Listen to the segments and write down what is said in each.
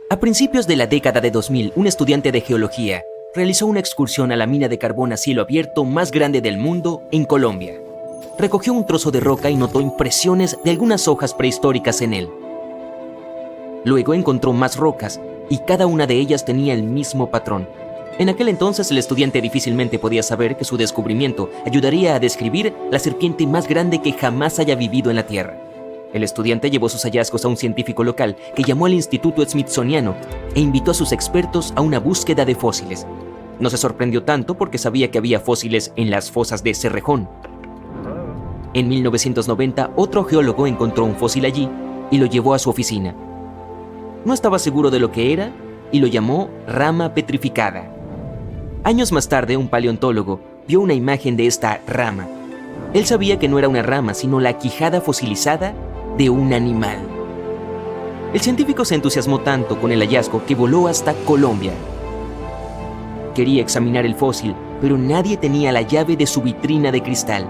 A principios de la década de 2000, un estudiante de geología realizó una excursión a la mina de carbón a cielo abierto más grande del mundo en Colombia. Recogió un trozo de roca y notó impresiones de algunas hojas prehistóricas en él. Luego encontró más rocas y cada una de ellas tenía el mismo patrón. En aquel entonces el estudiante difícilmente podía saber que su descubrimiento ayudaría a describir la serpiente más grande que jamás haya vivido en la Tierra. El estudiante llevó sus hallazgos a un científico local que llamó al Instituto Smithsoniano e invitó a sus expertos a una búsqueda de fósiles. No se sorprendió tanto porque sabía que había fósiles en las fosas de Cerrejón. En 1990, otro geólogo encontró un fósil allí y lo llevó a su oficina. No estaba seguro de lo que era y lo llamó rama petrificada. Años más tarde, un paleontólogo vio una imagen de esta rama. Él sabía que no era una rama, sino la quijada fosilizada de un animal. El científico se entusiasmó tanto con el hallazgo que voló hasta Colombia. Quería examinar el fósil, pero nadie tenía la llave de su vitrina de cristal.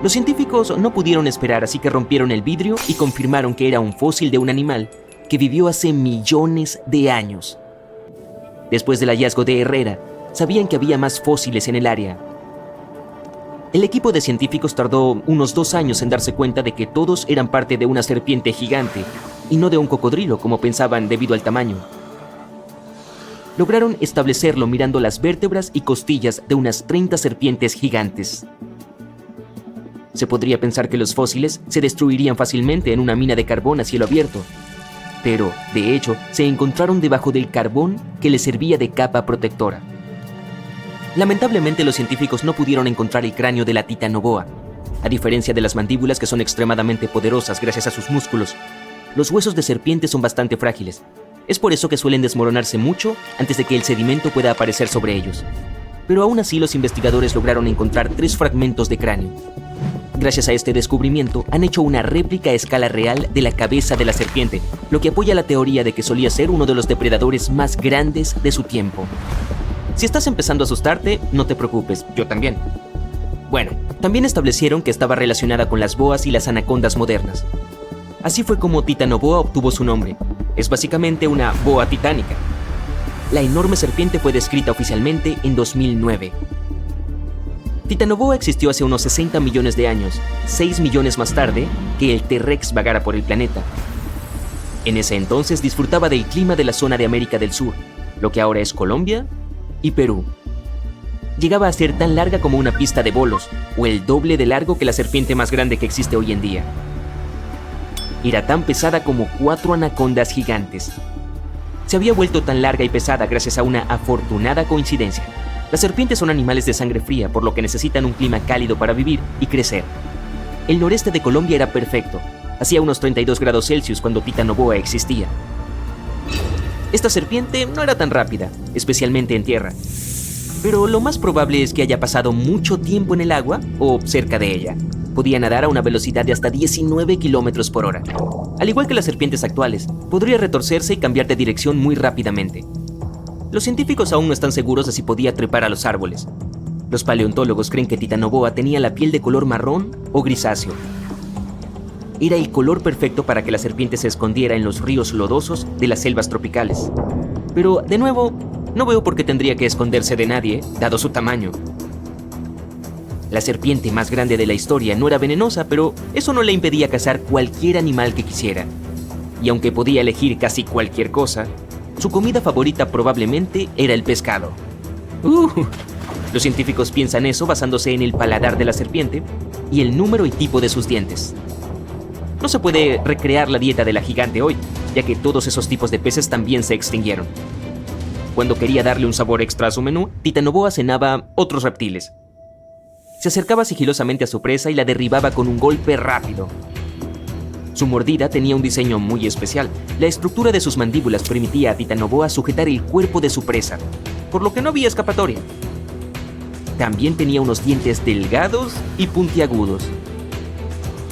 Los científicos no pudieron esperar, así que rompieron el vidrio y confirmaron que era un fósil de un animal que vivió hace millones de años. Después del hallazgo de Herrera, sabían que había más fósiles en el área. El equipo de científicos tardó unos 2 años en darse cuenta de que todos eran parte de una serpiente gigante y no de un cocodrilo, como pensaban debido al tamaño. Lograron establecerlo mirando las vértebras y costillas de unas 30 serpientes gigantes. Se podría pensar que los fósiles se destruirían fácilmente en una mina de carbón a cielo abierto, pero, de hecho, se encontraron debajo del carbón que les servía de capa protectora. Lamentablemente, los científicos no pudieron encontrar el cráneo de la titanoboa. A diferencia de las mandíbulas, que son extremadamente poderosas gracias a sus músculos, los huesos de serpiente son bastante frágiles. Es por eso que suelen desmoronarse mucho antes de que el sedimento pueda aparecer sobre ellos. Pero aún así, los investigadores lograron encontrar 3 fragmentos de cráneo. Gracias a este descubrimiento, han hecho una réplica a escala real de la cabeza de la serpiente, lo que apoya la teoría de que solía ser uno de los depredadores más grandes de su tiempo. Si estás empezando a asustarte, no te preocupes, yo también. Bueno, también establecieron que estaba relacionada con las boas y las anacondas modernas. Así fue como Titanoboa obtuvo su nombre. Es básicamente una boa titánica. La enorme serpiente fue descrita oficialmente en 2009. Titanoboa existió hace unos 60 millones de años, 6 millones más tarde que el T-Rex vagara por el planeta. En ese entonces disfrutaba del clima de la zona de América del Sur, lo que ahora es Colombia y Perú. Llegaba a ser tan larga como una pista de bolos, o el doble de largo que la serpiente más grande que existe hoy en día. Era tan pesada como 4 anacondas gigantes. Se había vuelto tan larga y pesada gracias a una afortunada coincidencia. Las serpientes son animales de sangre fría, por lo que necesitan un clima cálido para vivir y crecer. El noreste de Colombia era perfecto. Hacía unos 32 grados Celsius cuando Titanoboa existía. Esta serpiente no era tan rápida, especialmente en tierra. Pero lo más probable es que haya pasado mucho tiempo en el agua o cerca de ella. Podía nadar a una velocidad de hasta 19 kilómetros por hora. Al igual que las serpientes actuales, podría retorcerse y cambiar de dirección muy rápidamente. Los científicos aún no están seguros de si podía trepar a los árboles. Los paleontólogos creen que Titanoboa tenía la piel de color marrón o grisáceo. Era el color perfecto para que la serpiente se escondiera en los ríos lodosos de las selvas tropicales. Pero, de nuevo, no veo por qué tendría que esconderse de nadie, dado su tamaño. La serpiente más grande de la historia no era venenosa, pero eso no le impedía cazar cualquier animal que quisiera. Y aunque podía elegir casi cualquier cosa, su comida favorita probablemente era el pescado. Los científicos piensan eso basándose en el paladar de la serpiente y el número y tipo de sus dientes. No se puede recrear la dieta de la gigante hoy, ya que todos esos tipos de peces también se extinguieron. Cuando quería darle un sabor extra a su menú, Titanoboa cenaba otros reptiles. Se acercaba sigilosamente a su presa y la derribaba con un golpe rápido. Su mordida tenía un diseño muy especial. La estructura de sus mandíbulas permitía a Titanoboa sujetar el cuerpo de su presa, por lo que no había escapatoria. También tenía unos dientes delgados y puntiagudos.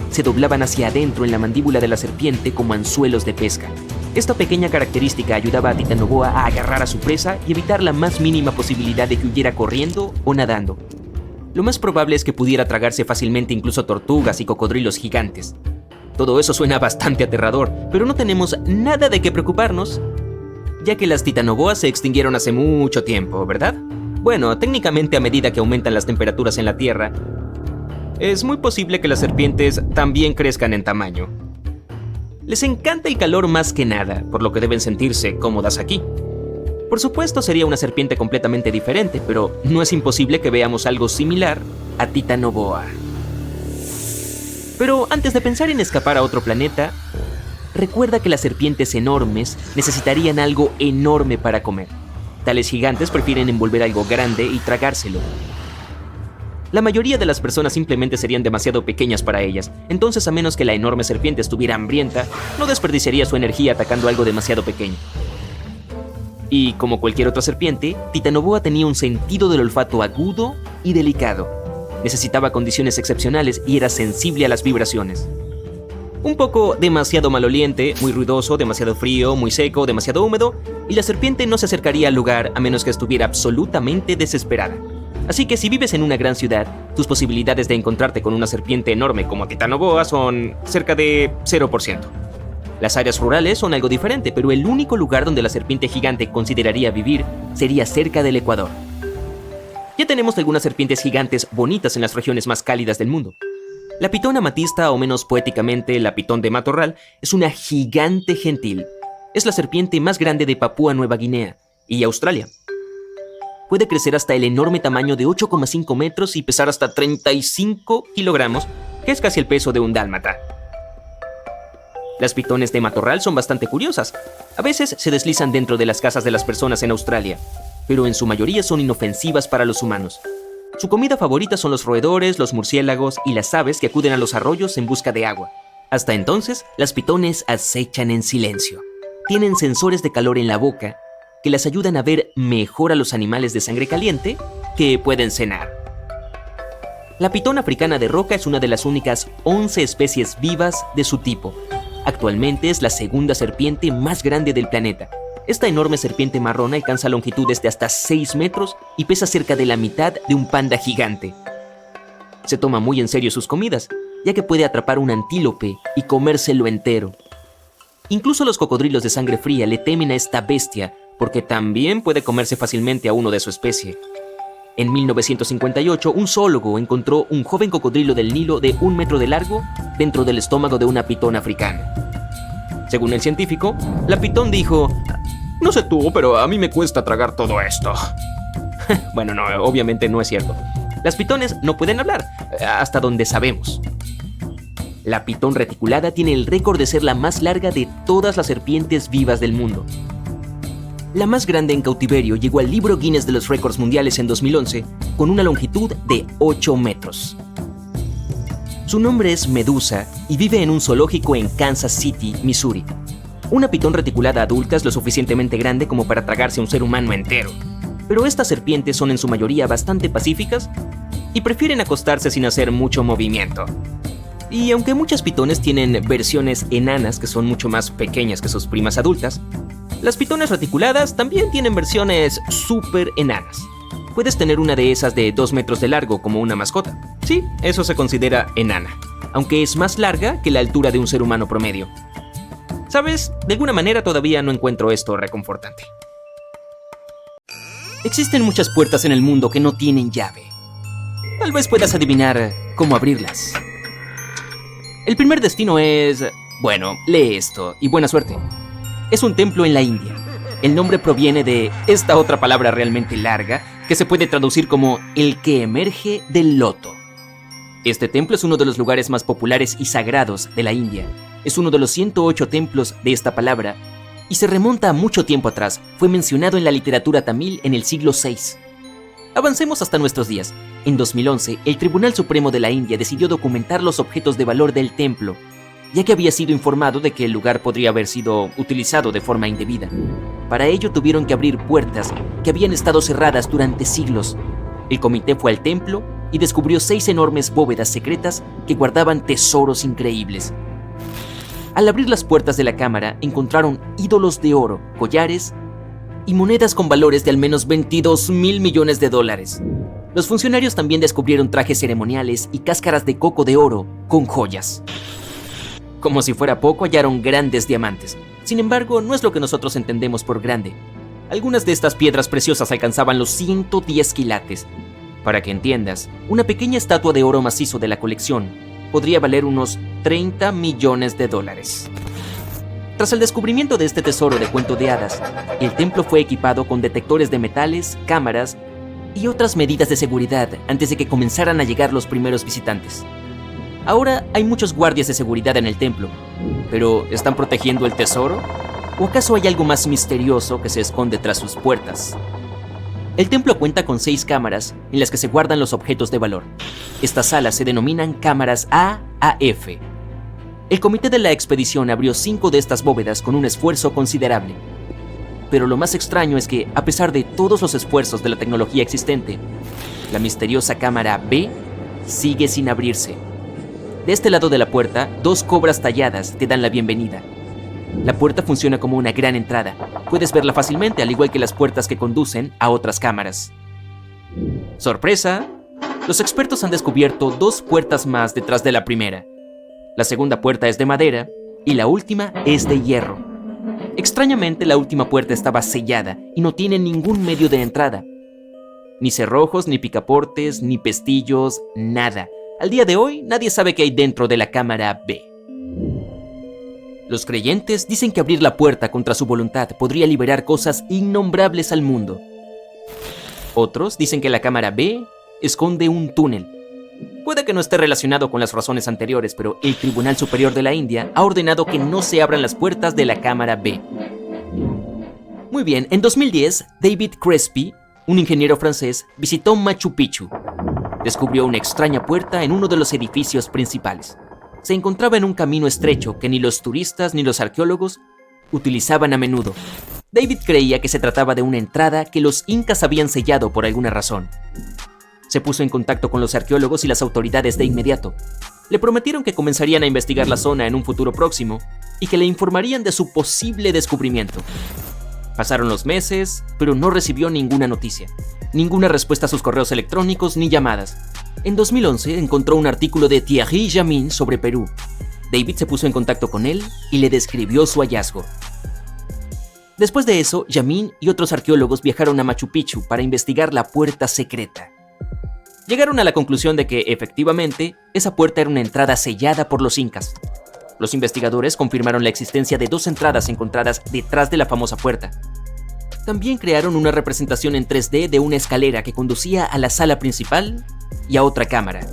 Se doblaban hacia adentro en la mandíbula de la serpiente como anzuelos de pesca. Esta pequeña característica ayudaba a Titanoboa a agarrar a su presa y evitar la más mínima posibilidad de que huyera corriendo o nadando. Lo más probable es que pudiera tragarse fácilmente incluso tortugas y cocodrilos gigantes. Todo eso suena bastante aterrador, pero no tenemos nada de qué preocuparnos, ya que las titanoboas se extinguieron hace mucho tiempo, ¿verdad? Bueno, técnicamente a medida que aumentan las temperaturas en la Tierra, es muy posible que las serpientes también crezcan en tamaño. Les encanta el calor más que nada, por lo que deben sentirse cómodas aquí. Por supuesto sería una serpiente completamente diferente, pero no es imposible que veamos algo similar a Titanoboa. Pero antes de pensar en escapar a otro planeta, recuerda que las serpientes enormes necesitarían algo enorme para comer. Tales gigantes prefieren envolver algo grande y tragárselo. La mayoría de las personas simplemente serían demasiado pequeñas para ellas, entonces a menos que la enorme serpiente estuviera hambrienta, no desperdiciaría su energía atacando algo demasiado pequeño. Y como cualquier otra serpiente, Titanoboa tenía un sentido del olfato agudo y delicado. Necesitaba condiciones excepcionales y era sensible a las vibraciones. Un poco demasiado maloliente, muy ruidoso, demasiado frío, muy seco, demasiado húmedo, y la serpiente no se acercaría al lugar a menos que estuviera absolutamente desesperada. Así que si vives en una gran ciudad, tus posibilidades de encontrarte con una serpiente enorme como Titanoboa son cerca de 0%. Las áreas rurales son algo diferente, pero el único lugar donde la serpiente gigante consideraría vivir sería cerca del Ecuador. Ya tenemos algunas serpientes gigantes bonitas en las regiones más cálidas del mundo. La pitón amatista, o menos poéticamente la pitón de matorral, es una gigante gentil. Es la serpiente más grande de Papúa Nueva Guinea y Australia. Puede crecer hasta el enorme tamaño de 8,5 metros y pesar hasta 35 kilogramos, que es casi el peso de un dálmata. Las pitones de matorral son bastante curiosas. A veces se deslizan dentro de las casas de las personas en Australia, pero en su mayoría son inofensivas para los humanos. Su comida favorita son los roedores, los murciélagos y las aves que acuden a los arroyos en busca de agua. Hasta entonces, las pitones acechan en silencio. Tienen sensores de calor en la boca que las ayudan a ver mejor a los animales de sangre caliente que pueden cenar. La pitón africana de roca es una de las únicas 11 especies vivas de su tipo. Actualmente es la segunda serpiente más grande del planeta. Esta enorme serpiente marrón alcanza longitudes de hasta 6 metros y pesa cerca de la mitad de un panda gigante. Se toma muy en serio sus comidas, ya que puede atrapar un antílope y comérselo entero. Incluso los cocodrilos de sangre fría le temen a esta bestia, porque también puede comerse fácilmente a uno de su especie. En 1958, un zoólogo encontró un joven cocodrilo del Nilo de 1 metro de largo dentro del estómago de una pitón africana. Según el científico, la pitón dijo: "No sé tú, pero a mí me cuesta tragar todo esto". Bueno, no, obviamente no es cierto. Las pitones no pueden hablar, hasta donde sabemos. La pitón reticulada tiene el récord de ser la más larga de todas las serpientes vivas del mundo. La más grande en cautiverio llegó al libro Guinness de los récords mundiales en 2011 con una longitud de 8 metros. Su nombre es Medusa y vive en un zoológico en Kansas City, Missouri. Una pitón reticulada adulta es lo suficientemente grande como para tragarse a un ser humano entero. Pero estas serpientes son en su mayoría bastante pacíficas y prefieren acostarse sin hacer mucho movimiento. Y aunque muchas pitones tienen versiones enanas que son mucho más pequeñas que sus primas adultas, las pitones reticuladas también tienen versiones súper enanas. Puedes tener una de esas de 2 metros de largo como una mascota. Sí, eso se considera enana, aunque es más larga que la altura de un ser humano promedio. ¿Sabes? De alguna manera todavía no encuentro esto reconfortante. Existen muchas puertas en el mundo que no tienen llave. Tal vez puedas adivinar cómo abrirlas. El primer destino es... Bueno, lee esto y buena suerte. Es un templo en la India. El nombre proviene de esta otra palabra realmente larga que se puede traducir como el que emerge del loto. Este templo es uno de los lugares más populares y sagrados de la India. Es uno de los 108 templos de esta palabra y se remonta a mucho tiempo atrás. Fue mencionado en la literatura tamil en el siglo VI. Avancemos hasta nuestros días. En 2011, el Tribunal Supremo de la India decidió documentar los objetos de valor del templo, ya que había sido informado de que el lugar podría haber sido utilizado de forma indebida. Para ello tuvieron que abrir puertas que habían estado cerradas durante siglos. El comité fue al templo y descubrió 6 enormes bóvedas secretas que guardaban tesoros increíbles. Al abrir las puertas de la cámara, encontraron ídolos de oro, collares y monedas con valores de al menos $22,000 millones. Los funcionarios también descubrieron trajes ceremoniales y cáscaras de coco de oro con joyas. Como si fuera poco, hallaron grandes diamantes. Sin embargo, no es lo que nosotros entendemos por grande. Algunas de estas piedras preciosas alcanzaban los 110 quilates. Para que entiendas, una pequeña estatua de oro macizo de la colección podría valer unos 30 millones de dólares. Tras el descubrimiento de este tesoro de cuento de hadas, el templo fue equipado con detectores de metales, cámaras y otras medidas de seguridad antes de que comenzaran a llegar los primeros visitantes. Ahora hay muchos guardias de seguridad en el templo, pero ¿están protegiendo el tesoro? ¿O acaso hay algo más misterioso que se esconde tras sus puertas? El templo cuenta con 6 cámaras en las que se guardan los objetos de valor. Estas salas se denominan cámaras A a F. El comité de la expedición abrió 5 de estas bóvedas con un esfuerzo considerable. Pero lo más extraño es que, a pesar de todos los esfuerzos de la tecnología existente, la misteriosa cámara B sigue sin abrirse. De este lado de la puerta, 2 cobras talladas te dan la bienvenida. La puerta funciona como una gran entrada. Puedes verla fácilmente, al igual que las puertas que conducen a otras cámaras. ¡Sorpresa! Los expertos han descubierto 2 puertas más detrás de la primera. La segunda puerta es de madera y la última es de hierro. Extrañamente, la última puerta estaba sellada y no tiene ningún medio de entrada. Ni cerrojos, ni picaportes, ni pestillos, nada. Al día de hoy, nadie sabe qué hay dentro de la cámara B. Los creyentes dicen que abrir la puerta contra su voluntad podría liberar cosas innombrables al mundo. Otros dicen que la cámara B esconde un túnel. Puede que no esté relacionado con las razones anteriores, pero el Tribunal Superior de la India ha ordenado que no se abran las puertas de la cámara B. Muy bien, en 2010, David Crespi, un ingeniero francés, visitó Machu Picchu. Descubrió una extraña puerta en uno de los edificios principales. Se encontraba en un camino estrecho que ni los turistas ni los arqueólogos utilizaban a menudo. David creía que se trataba de una entrada que los incas habían sellado por alguna razón. Se puso en contacto con los arqueólogos y las autoridades de inmediato. Le prometieron que comenzarían a investigar la zona en un futuro próximo y que le informarían de su posible descubrimiento. Pasaron los meses, pero no recibió ninguna noticia, ninguna respuesta a sus correos electrónicos ni llamadas. En 2011 encontró un artículo de Thierry Jamin sobre Perú. David se puso en contacto con él y le describió su hallazgo. Después de eso, Jamin y otros arqueólogos viajaron a Machu Picchu para investigar la puerta secreta. Llegaron a la conclusión de que, efectivamente, esa puerta era una entrada sellada por los incas. Los investigadores confirmaron la existencia de 2 entradas encontradas detrás de la famosa puerta. También crearon una representación en 3D de una escalera que conducía a la sala principal y a otra cámara.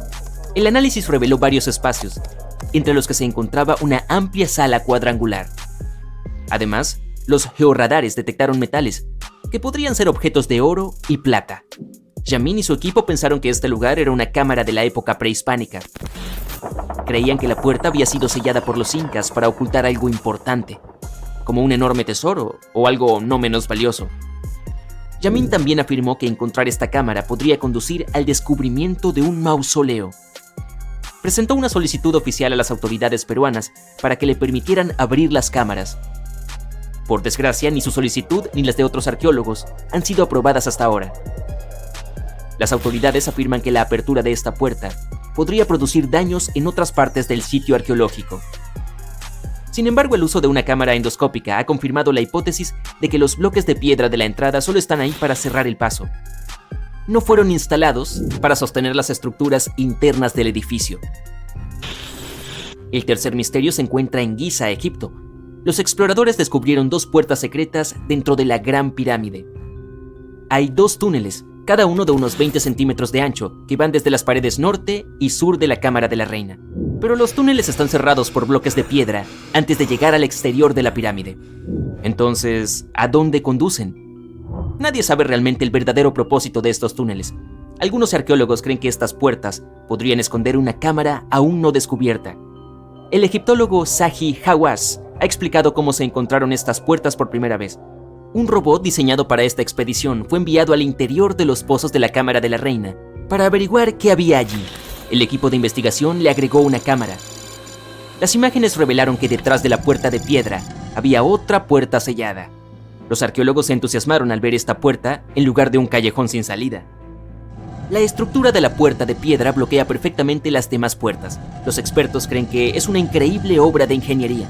El análisis reveló varios espacios, entre los que se encontraba una amplia sala cuadrangular. Además, los georradares detectaron metales, que podrían ser objetos de oro y plata. Jamin y su equipo pensaron que este lugar era una cámara de la época prehispánica. Creían que la puerta había sido sellada por los incas para ocultar algo importante, como un enorme tesoro o algo no menos valioso. Jamin también afirmó que encontrar esta cámara podría conducir al descubrimiento de un mausoleo. Presentó una solicitud oficial a las autoridades peruanas para que le permitieran abrir las cámaras. Por desgracia, ni su solicitud ni las de otros arqueólogos han sido aprobadas hasta ahora. Las autoridades afirman que la apertura de esta puerta podría producir daños en otras partes del sitio arqueológico. Sin embargo, el uso de una cámara endoscópica ha confirmado la hipótesis de que los bloques de piedra de la entrada solo están ahí para cerrar el paso. No fueron instalados para sostener las estructuras internas del edificio. El tercer misterio se encuentra en Giza, Egipto. Los exploradores descubrieron 2 puertas secretas dentro de la Gran Pirámide. Hay 2 túneles, cada uno de unos 20 centímetros de ancho, que van desde las paredes norte y sur de la Cámara de la Reina. Pero los túneles están cerrados por bloques de piedra antes de llegar al exterior de la pirámide. Entonces, ¿a dónde conducen? Nadie sabe realmente el verdadero propósito de estos túneles. Algunos arqueólogos creen que estas puertas podrían esconder una cámara aún no descubierta. El egiptólogo Zahi Hawass ha explicado cómo se encontraron estas puertas por primera vez. Un robot diseñado para esta expedición fue enviado al interior de los pozos de la Cámara de la Reina para averiguar qué había allí. El equipo de investigación le agregó una cámara. Las imágenes revelaron que detrás de la puerta de piedra había otra puerta sellada. Los arqueólogos se entusiasmaron al ver esta puerta en lugar de un callejón sin salida. La estructura de la puerta de piedra bloquea perfectamente las demás puertas. Los expertos creen que es una increíble obra de ingeniería.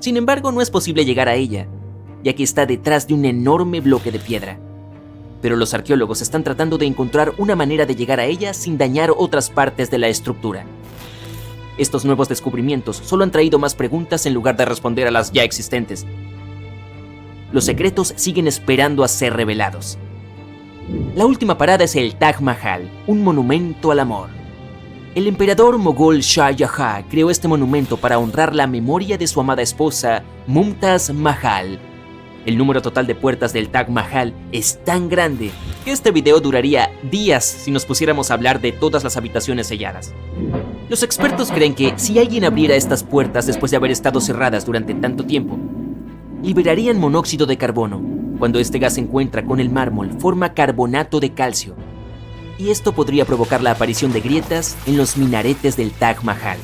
Sin embargo, no es posible llegar a ella, ya que está detrás de un enorme bloque de piedra. Pero los arqueólogos están tratando de encontrar una manera de llegar a ella sin dañar otras partes de la estructura. Estos nuevos descubrimientos solo han traído más preguntas en lugar de responder a las ya existentes. Los secretos siguen esperando a ser revelados. La última parada es el Taj Mahal, un monumento al amor. El emperador mogol Shah Jahan creó este monumento para honrar la memoria de su amada esposa, Mumtaz Mahal. El número total de puertas del Taj Mahal es tan grande que este video duraría días si nos pusiéramos a hablar de todas las habitaciones selladas. Los expertos creen que si alguien abriera estas puertas después de haber estado cerradas durante tanto tiempo, liberarían monóxido de carbono. Cuando este gas se encuentra con el mármol, forma carbonato de calcio. Y esto podría provocar la aparición de grietas en los minaretes del Taj Mahal.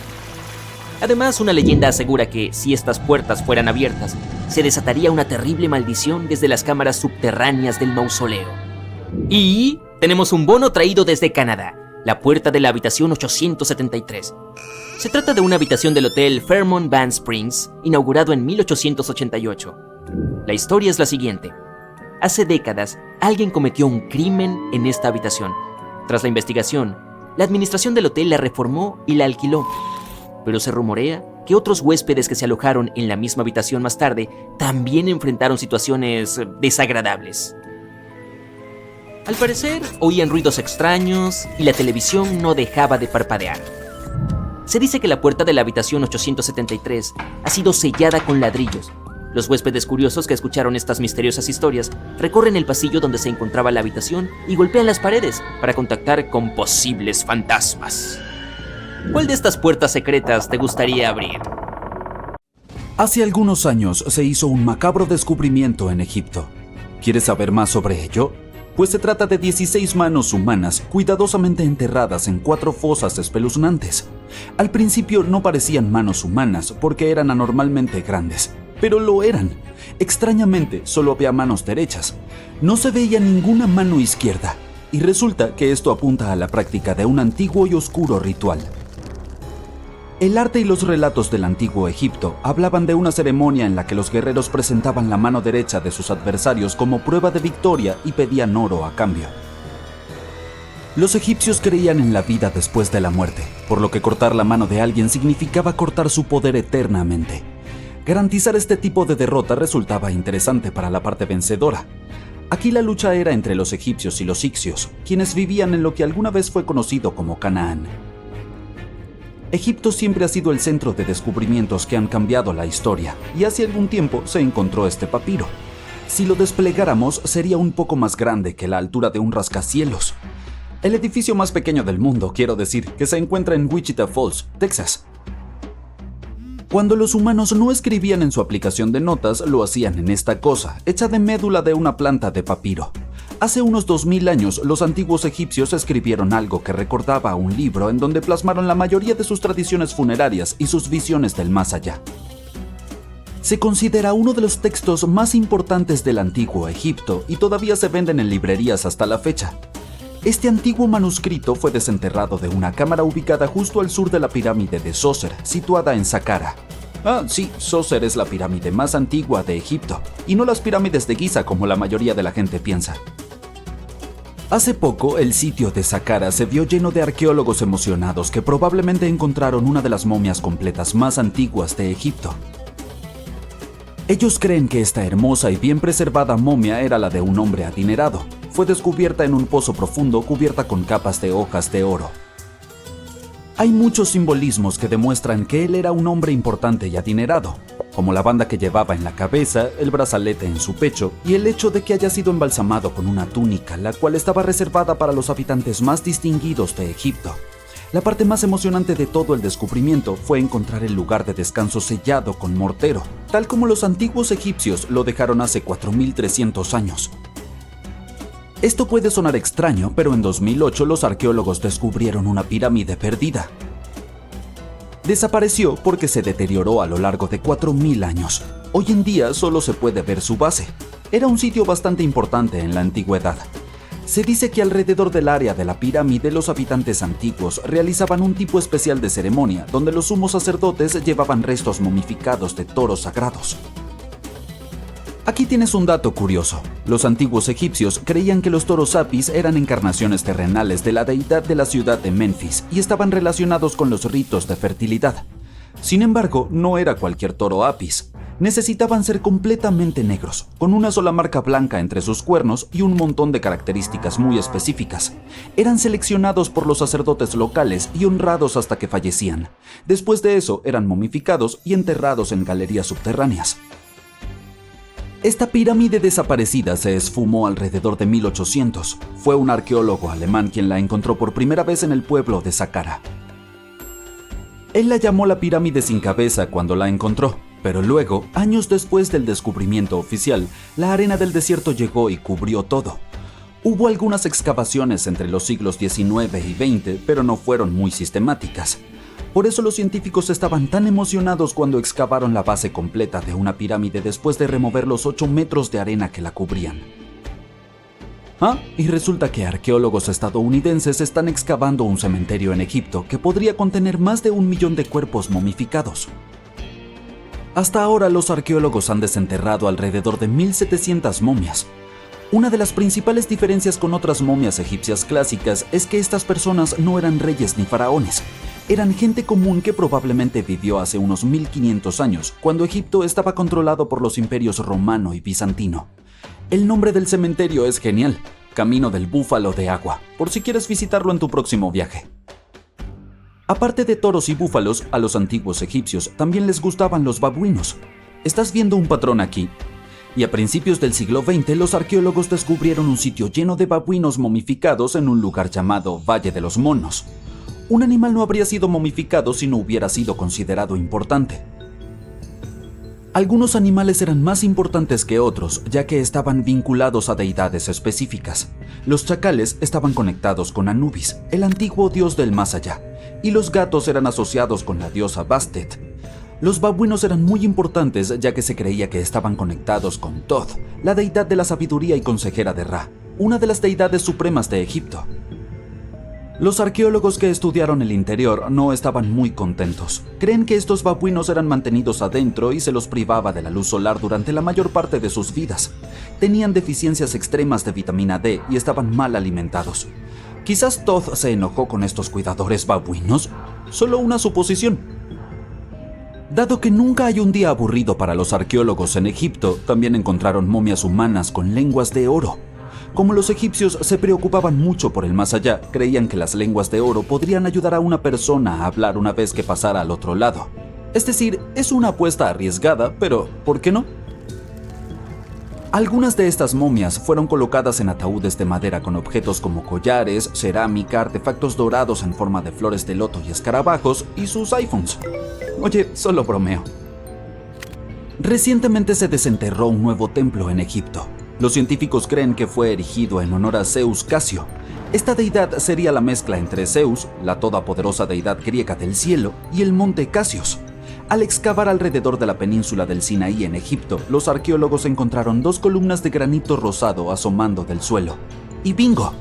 Además, una leyenda asegura que si estas puertas fueran abiertas, se desataría una terrible maldición desde las cámaras subterráneas del mausoleo. Y tenemos un bono traído desde Canadá, la puerta de la habitación 873. Se trata de una habitación del hotel Fairmont Band Springs, inaugurado en 1888. La historia es la siguiente. Hace décadas, alguien cometió un crimen en esta habitación. Tras la investigación, la administración del hotel la reformó y la alquiló. Pero se rumorea que otros huéspedes que se alojaron en la misma habitación más tarde también enfrentaron situaciones desagradables. Al parecer, oían ruidos extraños y la televisión no dejaba de parpadear. Se dice que la puerta de la habitación 873 ha sido sellada con ladrillos. Los huéspedes curiosos que escucharon estas misteriosas historias recorren el pasillo donde se encontraba la habitación y golpean las paredes para contactar con posibles fantasmas. ¿Cuál de estas puertas secretas te gustaría abrir? Hace algunos años se hizo un macabro descubrimiento en Egipto. ¿Quieres saber más sobre ello? Pues se trata de 16 manos humanas cuidadosamente enterradas en 4 fosas espeluznantes. Al principio no parecían manos humanas porque eran anormalmente grandes, pero lo eran. Extrañamente, solo había manos derechas. No se veía ninguna mano izquierda, y resulta que esto apunta a la práctica de un antiguo y oscuro ritual. El arte y los relatos del antiguo Egipto hablaban de una ceremonia en la que los guerreros presentaban la mano derecha de sus adversarios como prueba de victoria y pedían oro a cambio. Los egipcios creían en la vida después de la muerte, por lo que cortar la mano de alguien significaba cortar su poder eternamente. Garantizar este tipo de derrota resultaba interesante para la parte vencedora. Aquí la lucha era entre los egipcios y los iccios, quienes vivían en lo que alguna vez fue conocido como Canaán. Egipto siempre ha sido el centro de descubrimientos que han cambiado la historia, y hace algún tiempo se encontró este papiro. Si lo desplegáramos, sería un poco más grande que la altura de un rascacielos. El edificio más pequeño del mundo, quiero decir, que se encuentra en Wichita Falls, Texas. Cuando los humanos no escribían en su aplicación de notas, lo hacían en esta cosa, hecha de médula de una planta de papiro. Hace unos 2000 años, los antiguos egipcios escribieron algo que recordaba a un libro en donde plasmaron la mayoría de sus tradiciones funerarias y sus visiones del más allá. Se considera uno de los textos más importantes del antiguo Egipto y todavía se venden en librerías hasta la fecha. Este antiguo manuscrito fue desenterrado de una cámara ubicada justo al sur de la pirámide de Sócer, situada en Saqqara. Ah, sí, Sócer es la pirámide más antigua de Egipto, y no las pirámides de Giza como la mayoría de la gente piensa. Hace poco, el sitio de Saqqara se vio lleno de arqueólogos emocionados que probablemente encontraron una de las momias completas más antiguas de Egipto. Ellos creen que esta hermosa y bien preservada momia era la de un hombre adinerado. Fue descubierta en un pozo profundo cubierta con capas de hojas de oro. Hay muchos simbolismos que demuestran que él era un hombre importante y adinerado, como la banda que llevaba en la cabeza, el brazalete en su pecho y el hecho de que haya sido embalsamado con una túnica, la cual estaba reservada para los habitantes más distinguidos de Egipto. La parte más emocionante de todo el descubrimiento fue encontrar el lugar de descanso sellado con mortero, tal como los antiguos egipcios lo dejaron hace 4300 años. Esto puede sonar extraño, pero en 2008 los arqueólogos descubrieron una pirámide perdida. Desapareció porque se deterioró a lo largo de 4000 años. Hoy en día solo se puede ver su base. Era un sitio bastante importante en la antigüedad. Se dice que alrededor del área de la pirámide los habitantes antiguos realizaban un tipo especial de ceremonia donde los sumos sacerdotes llevaban restos momificados de toros sagrados. Aquí tienes un dato curioso. Los antiguos egipcios creían que los toros apis eran encarnaciones terrenales de la deidad de la ciudad de Menfis y estaban relacionados con los ritos de fertilidad. Sin embargo, no era cualquier toro apis. Necesitaban ser completamente negros, con una sola marca blanca entre sus cuernos y un montón de características muy específicas. Eran seleccionados por los sacerdotes locales y honrados hasta que fallecían. Después de eso, eran momificados y enterrados en galerías subterráneas. Esta pirámide desaparecida se esfumó alrededor de 1800. Fue un arqueólogo alemán quien la encontró por primera vez en el pueblo de Saqqara. Él la llamó la pirámide sin cabeza cuando la encontró, pero luego, años después del descubrimiento oficial, la arena del desierto llegó y cubrió todo. Hubo algunas excavaciones entre los siglos XIX y XX, pero no fueron muy sistemáticas. Por eso los científicos estaban tan emocionados cuando excavaron la base completa de una pirámide después de remover los 8 metros de arena que la cubrían. Y resulta que arqueólogos estadounidenses están excavando un cementerio en Egipto que podría contener más de 1 millón de cuerpos momificados. Hasta ahora los arqueólogos han desenterrado alrededor de 1.700 momias. Una de las principales diferencias con otras momias egipcias clásicas es que estas personas no eran reyes ni faraones. Eran gente común que probablemente vivió hace unos 1500 años, cuando Egipto estaba controlado por los imperios romano y bizantino. El nombre del cementerio es genial, Camino del Búfalo de Agua, por si quieres visitarlo en tu próximo viaje. Aparte de toros y búfalos, a los antiguos egipcios también les gustaban los babuinos. ¿Estás viendo un patrón aquí? Y a principios del siglo XX, los arqueólogos descubrieron un sitio lleno de babuinos momificados en un lugar llamado Valle de los Monos. Un animal no habría sido momificado si no hubiera sido considerado importante. Algunos animales eran más importantes que otros, ya que estaban vinculados a deidades específicas. Los chacales estaban conectados con Anubis, el antiguo dios del más allá, y los gatos eran asociados con la diosa Bastet. Los babuinos eran muy importantes, ya que se creía que estaban conectados con Thoth, la deidad de la sabiduría y consejera de Ra, una de las deidades supremas de Egipto. Los arqueólogos que estudiaron el interior no estaban muy contentos. Creen que estos babuinos eran mantenidos adentro y se los privaba de la luz solar durante la mayor parte de sus vidas. Tenían deficiencias extremas de vitamina D y estaban mal alimentados. Quizás Thoth se enojó con estos cuidadores babuinos. Solo una suposición. Dado que nunca hay un día aburrido para los arqueólogos en Egipto, también encontraron momias humanas con lenguas de oro. Como los egipcios se preocupaban mucho por el más allá, creían que las lenguas de oro podrían ayudar a una persona a hablar una vez que pasara al otro lado. Es decir, es una apuesta arriesgada, pero ¿por qué no? Algunas de estas momias fueron colocadas en ataúdes de madera con objetos como collares, cerámica, artefactos dorados en forma de flores de loto y escarabajos, y sus iPhones. Oye, solo bromeo. Recientemente se desenterró un nuevo templo en Egipto. Los científicos creen que fue erigido en honor a Zeus Casio. Esta deidad sería la mezcla entre Zeus, la todopoderosa deidad griega del cielo, y el monte Casios. Al excavar alrededor de la península del Sinaí en Egipto, los arqueólogos encontraron 2 columnas de granito rosado asomando del suelo. ¡Y bingo!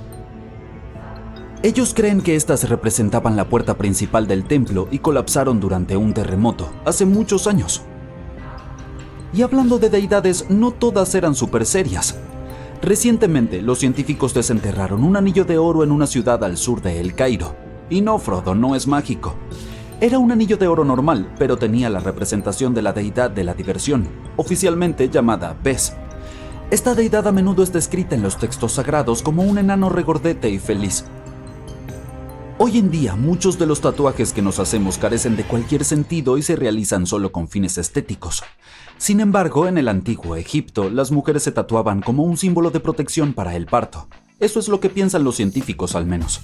Ellos creen que estas representaban la puerta principal del templo y colapsaron durante un terremoto, hace muchos años. Y hablando de deidades, no todas eran súper serias. Recientemente, los científicos desenterraron un anillo de oro en una ciudad al sur de El Cairo. Y no, Frodo, no es mágico. Era un anillo de oro normal, pero tenía la representación de la deidad de la diversión, oficialmente llamada Bes. Esta deidad a menudo es descrita en los textos sagrados como un enano regordete y feliz. Hoy en día, muchos de los tatuajes que nos hacemos carecen de cualquier sentido y se realizan solo con fines estéticos. Sin embargo, en el antiguo Egipto, las mujeres se tatuaban como un símbolo de protección para el parto. Eso es lo que piensan los científicos, al menos.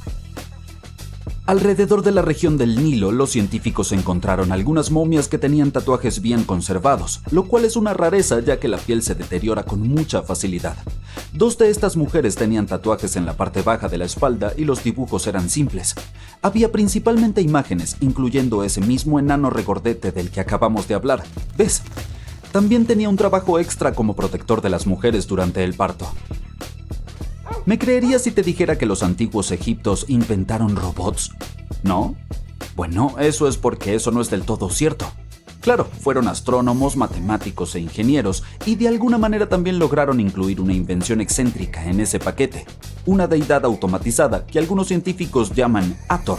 Alrededor de la región del Nilo, los científicos encontraron algunas momias que tenían tatuajes bien conservados, lo cual es una rareza ya que la piel se deteriora con mucha facilidad. 2 de estas mujeres tenían tatuajes en la parte baja de la espalda y los dibujos eran simples. Había principalmente imágenes, incluyendo ese mismo enano regordete del que acabamos de hablar. ¿Ves? También tenía un trabajo extra como protector de las mujeres durante el parto. ¿Me creerías si te dijera que los antiguos egipcios inventaron robots? ¿No? Bueno, eso es porque eso no es del todo cierto. Claro, fueron astrónomos, matemáticos e ingenieros, y de alguna manera también lograron incluir una invención excéntrica en ese paquete, una deidad automatizada que algunos científicos llaman Hathor.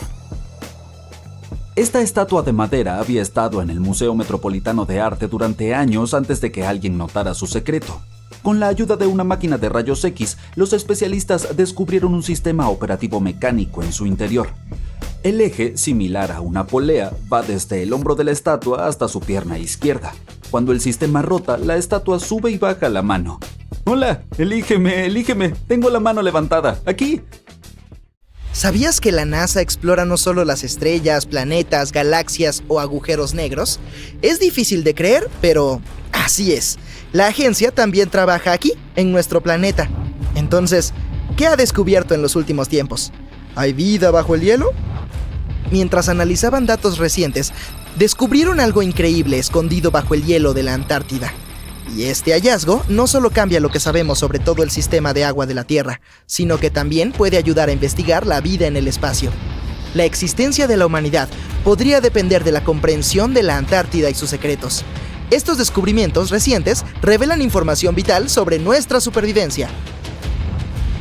Esta estatua de madera había estado en el Museo Metropolitano de Arte durante años antes de que alguien notara su secreto. Con la ayuda de una máquina de rayos X, los especialistas descubrieron un sistema operativo mecánico en su interior. El eje, similar a una polea, va desde el hombro de la estatua hasta su pierna izquierda. Cuando el sistema rota, la estatua sube y baja la mano. ¡Hola! ¡Elígeme! Tengo la mano levantada. ¡Aquí! ¿Sabías que la NASA explora no solo las estrellas, planetas, galaxias o agujeros negros? Es difícil de creer, pero así es. La agencia también trabaja aquí, en nuestro planeta. Entonces, ¿qué ha descubierto en los últimos tiempos? ¿Hay vida bajo el hielo? Mientras analizaban datos recientes, descubrieron algo increíble escondido bajo el hielo de la Antártida. Y este hallazgo no solo cambia lo que sabemos sobre todo el sistema de agua de la Tierra, sino que también puede ayudar a investigar la vida en el espacio. La existencia de la humanidad podría depender de la comprensión de la Antártida y sus secretos. Estos descubrimientos recientes revelan información vital sobre nuestra supervivencia.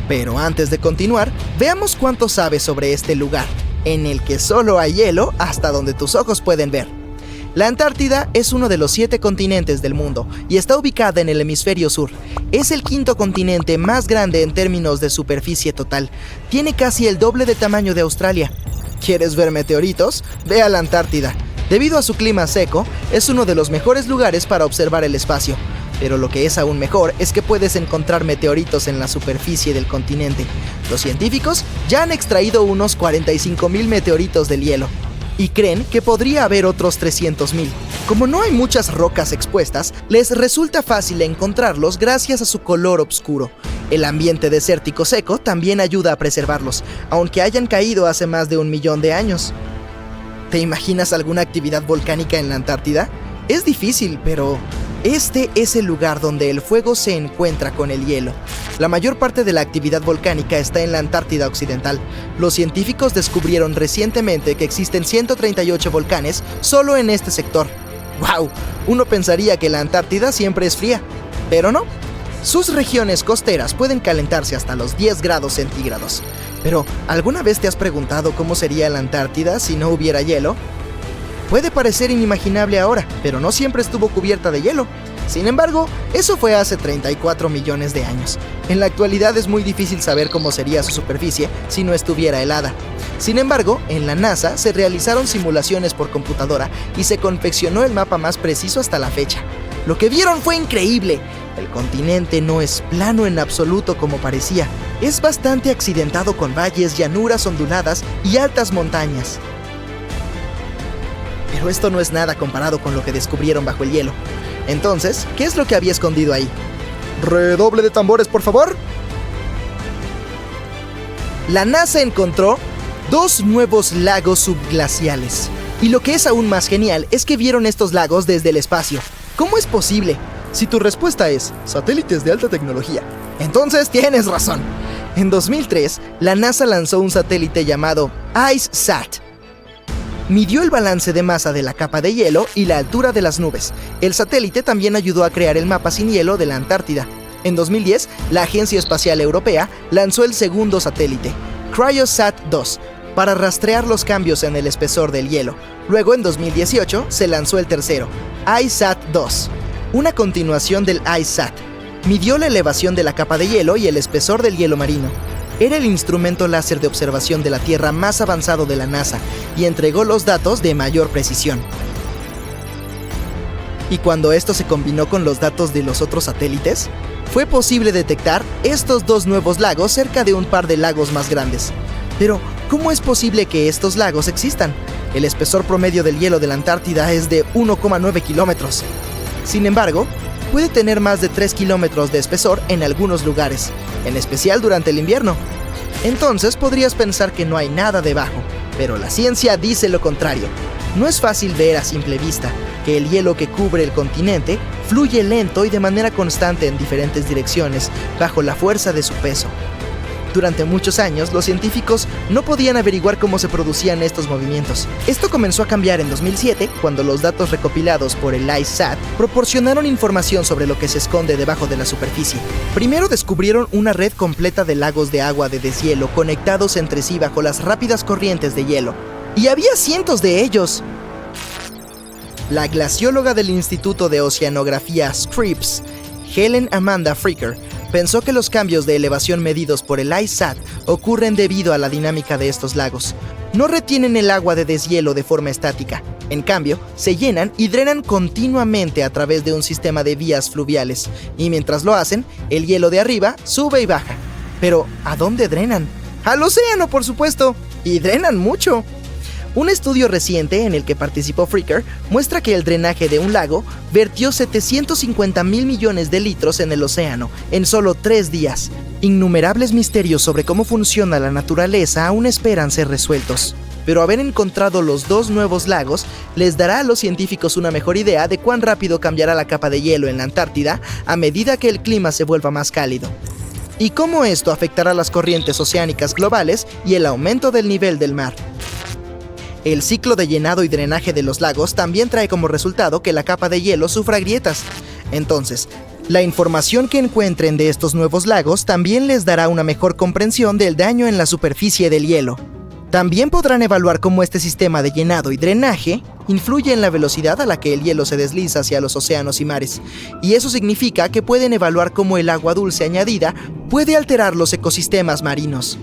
Pero antes de continuar, veamos cuánto sabes sobre este lugar, en el que solo hay hielo hasta donde tus ojos pueden ver. La Antártida es uno de los 7 continentes del mundo y está ubicada en el hemisferio sur. Es el 5º continente más grande en términos de superficie total. Tiene casi el doble de tamaño de Australia. ¿Quieres ver meteoritos? Ve a la Antártida. Debido a su clima seco, es uno de los mejores lugares para observar el espacio. Pero lo que es aún mejor es que puedes encontrar meteoritos en la superficie del continente. Los científicos ya han extraído unos 45,000 meteoritos del hielo y creen que podría haber otros 300,000. Como no hay muchas rocas expuestas, les resulta fácil encontrarlos gracias a su color oscuro. El ambiente desértico seco también ayuda a preservarlos, aunque hayan caído hace más de 1 millón de años. ¿Te imaginas alguna actividad volcánica en la Antártida? Es difícil, pero este es el lugar donde el fuego se encuentra con el hielo. La mayor parte de la actividad volcánica está en la Antártida Occidental. Los científicos descubrieron recientemente que existen 138 volcanes solo en este sector. ¡Wow! Uno pensaría que la Antártida siempre es fría, pero no. Sus regiones costeras pueden calentarse hasta los 10 grados centígrados. Pero, ¿alguna vez te has preguntado cómo sería la Antártida si no hubiera hielo? Puede parecer inimaginable ahora, pero no siempre estuvo cubierta de hielo. Sin embargo, eso fue hace 34 millones de años. En la actualidad es muy difícil saber cómo sería su superficie si no estuviera helada. Sin embargo, en la NASA se realizaron simulaciones por computadora y se confeccionó el mapa más preciso hasta la fecha. Lo que vieron fue increíble. El continente no es plano en absoluto como parecía. Es bastante accidentado con valles, llanuras onduladas y altas montañas. Pero esto no es nada comparado con lo que descubrieron bajo el hielo. Entonces, ¿qué es lo que había escondido ahí? ¡Redoble de tambores, por favor! La NASA encontró 2 nuevos lagos subglaciales. Y lo que es aún más genial es que vieron estos lagos desde el espacio. ¿Cómo es posible? Si tu respuesta es satélites de alta tecnología, entonces tienes razón. En 2003, la NASA lanzó un satélite llamado IceSat. Midió el balance de masa de la capa de hielo y la altura de las nubes. El satélite también ayudó a crear el mapa sin hielo de la Antártida. En 2010, la Agencia Espacial Europea lanzó el segundo satélite, CryoSat-2, para rastrear los cambios en el espesor del hielo. Luego, en 2018, se lanzó el tercero, IceSat-2, una continuación del IceSat. Midió la elevación de la capa de hielo y el espesor del hielo marino. Era el instrumento láser de observación de la Tierra más avanzado de la NASA y entregó los datos de mayor precisión. Y cuando esto se combinó con los datos de los otros satélites, fue posible detectar estos 2 nuevos lagos cerca de un par de lagos más grandes. Pero, ¿cómo es posible que estos lagos existan? El espesor promedio del hielo de la Antártida es de 1,9 kilómetros. Sin embargo, puede tener más de 3 kilómetros de espesor en algunos lugares, en especial durante el invierno. Entonces podrías pensar que no hay nada debajo, pero la ciencia dice lo contrario. No es fácil ver a simple vista que el hielo que cubre el continente fluye lento y de manera constante en diferentes direcciones bajo la fuerza de su peso. Durante muchos años, los científicos no podían averiguar cómo se producían estos movimientos. Esto comenzó a cambiar en 2007, cuando los datos recopilados por el ICESat proporcionaron información sobre lo que se esconde debajo de la superficie. Primero descubrieron una red completa de lagos de agua de deshielo conectados entre sí bajo las rápidas corrientes de hielo. Y había cientos de ellos. La glacióloga del Instituto de Oceanografía Scripps, Helen Amanda Fricker, pensó que los cambios de elevación medidos por el ICESat ocurren debido a la dinámica de estos lagos. No retienen el agua de deshielo de forma estática. En cambio, se llenan y drenan continuamente a través de un sistema de vías fluviales. Y mientras lo hacen, el hielo de arriba sube y baja. Pero, ¿a dónde drenan? ¡Al océano, por supuesto! ¡Y drenan mucho! Un estudio reciente en el que participó Fricker muestra que el drenaje de un lago vertió 750,000 millones de litros en el océano en solo 3 días. Innumerables misterios sobre cómo funciona la naturaleza aún esperan ser resueltos. Pero haber encontrado los 2 nuevos lagos les dará a los científicos una mejor idea de cuán rápido cambiará la capa de hielo en la Antártida a medida que el clima se vuelva más cálido. Y cómo esto afectará las corrientes oceánicas globales y el aumento del nivel del mar. El ciclo de llenado y drenaje de los lagos también trae como resultado que la capa de hielo sufra grietas. Entonces, la información que encuentren de estos nuevos lagos también les dará una mejor comprensión del daño en la superficie del hielo. También podrán evaluar cómo este sistema de llenado y drenaje influye en la velocidad a la que el hielo se desliza hacia los océanos y mares. Y eso significa que pueden evaluar cómo el agua dulce añadida puede alterar los ecosistemas marinos.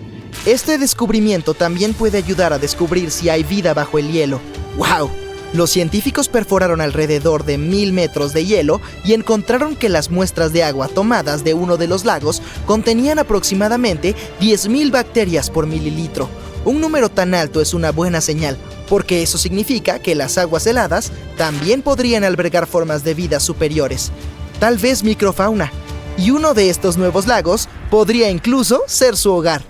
Este descubrimiento también puede ayudar a descubrir si hay vida bajo el hielo. ¡Wow! Los científicos perforaron alrededor de 1000 metros de hielo y encontraron que las muestras de agua tomadas de uno de los lagos contenían aproximadamente 10,000 bacterias por mililitro. Un número tan alto es una buena señal, porque eso significa que las aguas heladas también podrían albergar formas de vida superiores, tal vez microfauna, y uno de estos nuevos lagos podría incluso ser su hogar.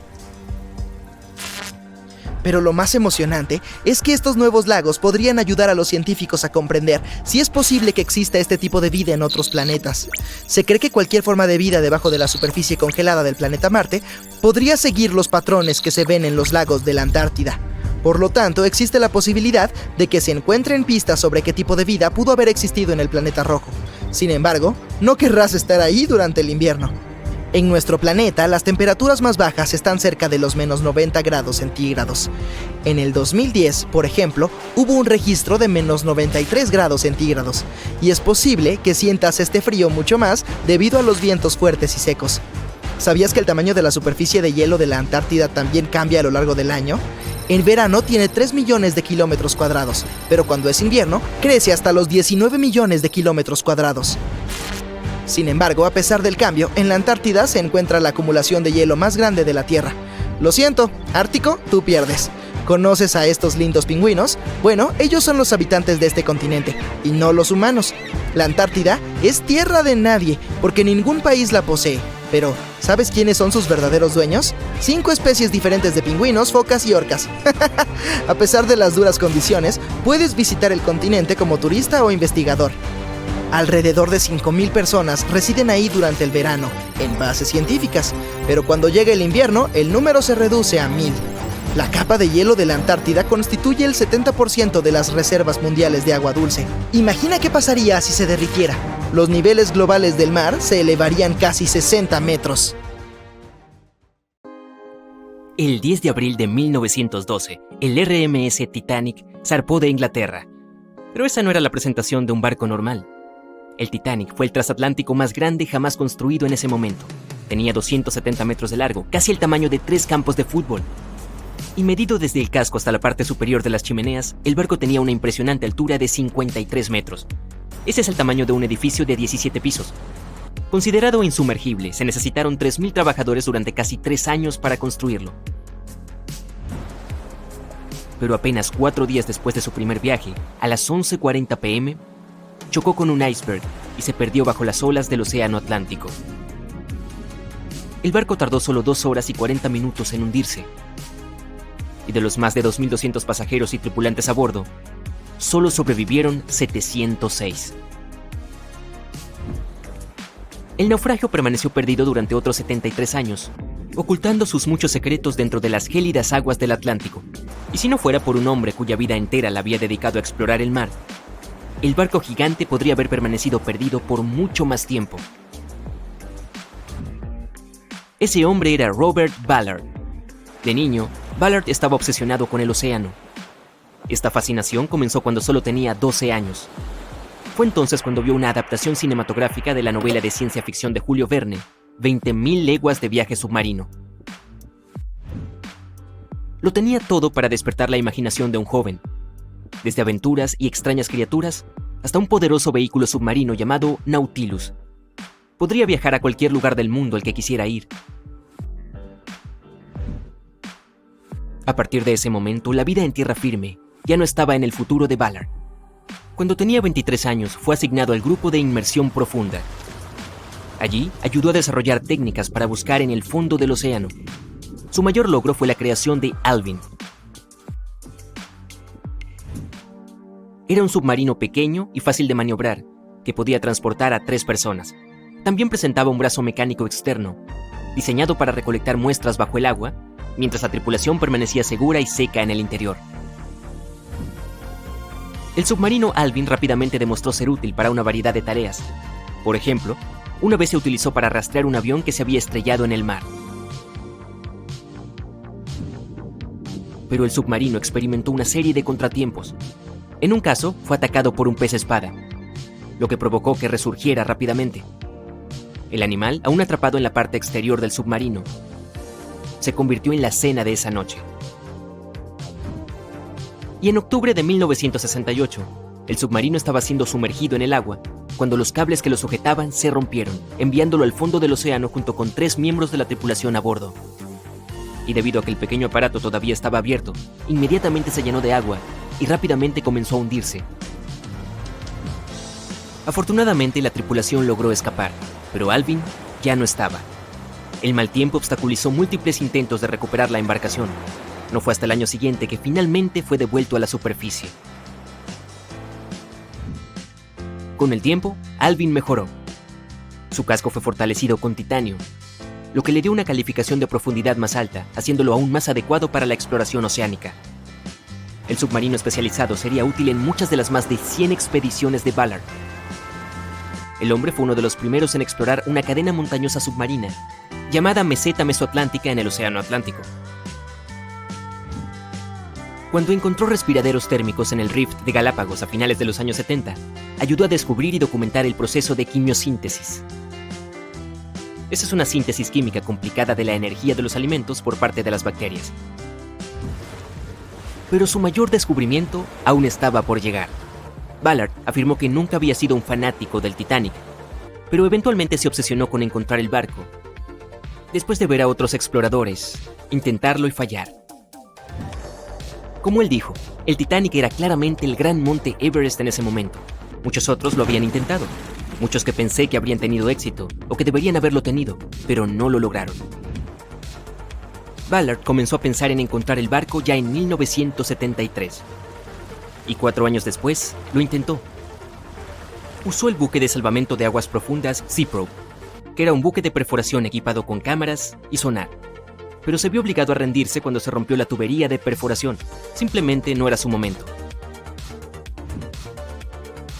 Pero lo más emocionante es que estos nuevos lagos podrían ayudar a los científicos a comprender si es posible que exista este tipo de vida en otros planetas. Se cree que cualquier forma de vida debajo de la superficie congelada del planeta Marte podría seguir los patrones que se ven en los lagos de la Antártida. Por lo tanto, existe la posibilidad de que se encuentren pistas sobre qué tipo de vida pudo haber existido en el planeta rojo. Sin embargo, no querrás estar ahí durante el invierno. En nuestro planeta, las temperaturas más bajas están cerca de los menos 90 grados centígrados. En el 2010, por ejemplo, hubo un registro de menos 93 grados centígrados, y es posible que sientas este frío mucho más debido a los vientos fuertes y secos. ¿Sabías que el tamaño de la superficie de hielo de la Antártida también cambia a lo largo del año? En verano tiene 3 millones de kilómetros cuadrados, pero cuando es invierno, crece hasta los 19 millones de kilómetros cuadrados. Sin embargo, a pesar del cambio, en la Antártida se encuentra la acumulación de hielo más grande de la Tierra. Lo siento, Ártico, tú pierdes. ¿Conoces a estos lindos pingüinos? Bueno, ellos son los habitantes de este continente, y no los humanos. La Antártida es tierra de nadie, porque ningún país la posee. Pero, ¿sabes quiénes son sus verdaderos dueños? 5 especies diferentes de pingüinos, focas y orcas. A pesar de las duras condiciones, puedes visitar el continente como turista o investigador. Alrededor de 5,000 personas residen ahí durante el verano, en bases científicas, pero cuando llega el invierno, el número se reduce a 1,000. La capa de hielo de la Antártida constituye el 70% de las reservas mundiales de agua dulce. Imagina qué pasaría si se derritiera. Los niveles globales del mar se elevarían casi 60 metros. El 10 de abril de 1912, el RMS Titanic zarpó de Inglaterra. Pero esa no era la presentación de un barco normal. El Titanic fue el transatlántico más grande jamás construido en ese momento. Tenía 270 metros de largo, casi el tamaño de 3 campos de fútbol. Y medido desde el casco hasta la parte superior de las chimeneas, el barco tenía una impresionante altura de 53 metros. Ese es el tamaño de un edificio de 17 pisos. Considerado insumergible, se necesitaron 3,000 trabajadores durante casi 3 años para construirlo. Pero apenas 4 días después de su primer viaje, a las 11:40 p.m., chocó con un iceberg y se perdió bajo las olas del océano Atlántico. El barco tardó solo 2 horas y 40 minutos en hundirse. Y de los más de 2,200 pasajeros y tripulantes a bordo, solo sobrevivieron 706. El naufragio permaneció perdido durante otros 73 años, ocultando sus muchos secretos dentro de las gélidas aguas del Atlántico. Y si no fuera por un hombre cuya vida entera la había dedicado a explorar el mar, el barco gigante podría haber permanecido perdido por mucho más tiempo. Ese hombre era Robert Ballard. De niño, Ballard estaba obsesionado con el océano. Esta fascinación comenzó cuando solo tenía 12 años. Fue entonces cuando vio una adaptación cinematográfica de la novela de ciencia ficción de Julio Verne, 20.000 leguas de viaje submarino. Lo tenía todo para despertar la imaginación de un joven, desde aventuras y extrañas criaturas hasta un poderoso vehículo submarino llamado Nautilus. Podría viajar a cualquier lugar del mundo al que quisiera ir. A partir de ese momento, la vida en tierra firme ya no estaba en el futuro de Ballard. Cuando tenía 23 años, fue asignado al grupo de inmersión profunda. Allí, ayudó a desarrollar técnicas para buscar en el fondo del océano. Su mayor logro fue la creación de Alvin. Era un submarino pequeño y fácil de maniobrar, que podía transportar a 3 personas. También presentaba un brazo mecánico externo, diseñado para recolectar muestras bajo el agua, mientras la tripulación permanecía segura y seca en el interior. El submarino Alvin rápidamente demostró ser útil para una variedad de tareas. Por ejemplo, una vez se utilizó para rastrear un avión que se había estrellado en el mar. Pero el submarino experimentó una serie de contratiempos. En un caso, fue atacado por un pez espada, lo que provocó que resurgiera rápidamente. El animal, aún atrapado en la parte exterior del submarino, se convirtió en la cena de esa noche. Y en octubre de 1968, el submarino estaba siendo sumergido en el agua cuando los cables que lo sujetaban se rompieron, enviándolo al fondo del océano junto con 3 miembros de la tripulación a bordo. Y debido a que el pequeño aparato todavía estaba abierto, inmediatamente se llenó de agua y rápidamente comenzó a hundirse. Afortunadamente, la tripulación logró escapar, pero Alvin ya no estaba. El mal tiempo obstaculizó múltiples intentos de recuperar la embarcación. No fue hasta el año siguiente que finalmente fue devuelto a la superficie. Con el tiempo, Alvin mejoró. Su casco fue fortalecido con titanio, lo que le dio una calificación de profundidad más alta, haciéndolo aún más adecuado para la exploración oceánica. El submarino especializado sería útil en muchas de las más de 100 expediciones de Ballard. El hombre fue uno de los primeros en explorar una cadena montañosa submarina, llamada Meseta Mesoatlántica en el Océano Atlántico. Cuando encontró respiraderos térmicos en el Rift de Galápagos a finales de los años 70, ayudó a descubrir y documentar el proceso de quimiosíntesis. Esa es una síntesis química complicada de la energía de los alimentos por parte de las bacterias. Pero su mayor descubrimiento aún estaba por llegar. Ballard afirmó que nunca había sido un fanático del Titanic, pero eventualmente se obsesionó con encontrar el barco, después de ver a otros exploradores intentarlo y fallar. Como él dijo, el Titanic era claramente el gran monte Everest en ese momento. Muchos otros lo habían intentado, muchos que pensé que habrían tenido éxito o que deberían haberlo tenido, pero no lo lograron. Ballard comenzó a pensar en encontrar el barco ya en 1973. Y 4 años después, lo intentó. Usó el buque de salvamento de aguas profundas Seaprobe, que era un buque de perforación equipado con cámaras y sonar. Pero se vio obligado a rendirse cuando se rompió la tubería de perforación. Simplemente no era su momento.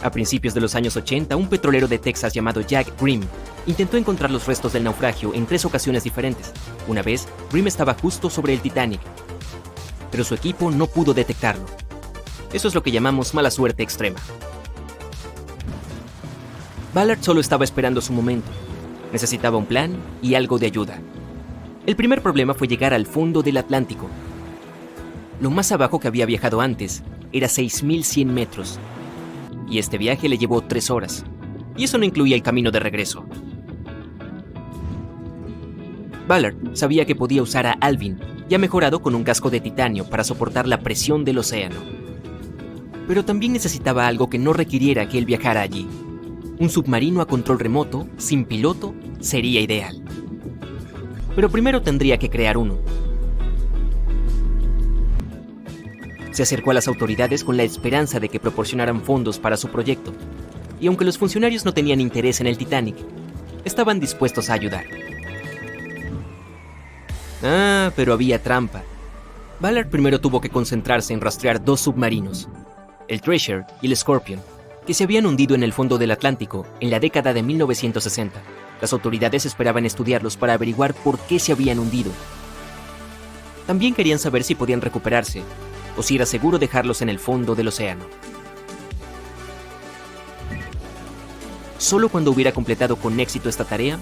A principios de los años 80, un petrolero de Texas llamado Jack Grimm intentó encontrar los restos del naufragio en 3 ocasiones diferentes. Una vez, Grimm estaba justo sobre el Titanic, pero su equipo no pudo detectarlo. Eso es lo que llamamos mala suerte extrema. Ballard solo estaba esperando su momento. Necesitaba un plan y algo de ayuda. El primer problema fue llegar al fondo del Atlántico. Lo más abajo que había viajado antes era 6.100 metros, y este viaje le llevó 3 horas, y eso no incluía el camino de regreso. Ballard sabía que podía usar a Alvin, ya mejorado con un casco de titanio para soportar la presión del océano. Pero también necesitaba algo que no requiriera que él viajara allí. Un submarino a control remoto, sin piloto, sería ideal. Pero primero tendría que crear uno. Se acercó a las autoridades con la esperanza de que proporcionaran fondos para su proyecto, y aunque los funcionarios no tenían interés en el Titanic, estaban dispuestos a ayudar. Pero había trampa. Ballard primero tuvo que concentrarse en rastrear 2 submarinos, el Treasure y el Scorpion, que se habían hundido en el fondo del Atlántico en la década de 1960. Las autoridades esperaban estudiarlos para averiguar por qué se habían hundido. También querían saber si podían recuperarse o si era seguro dejarlos en el fondo del océano. Solo cuando hubiera completado con éxito esta tarea,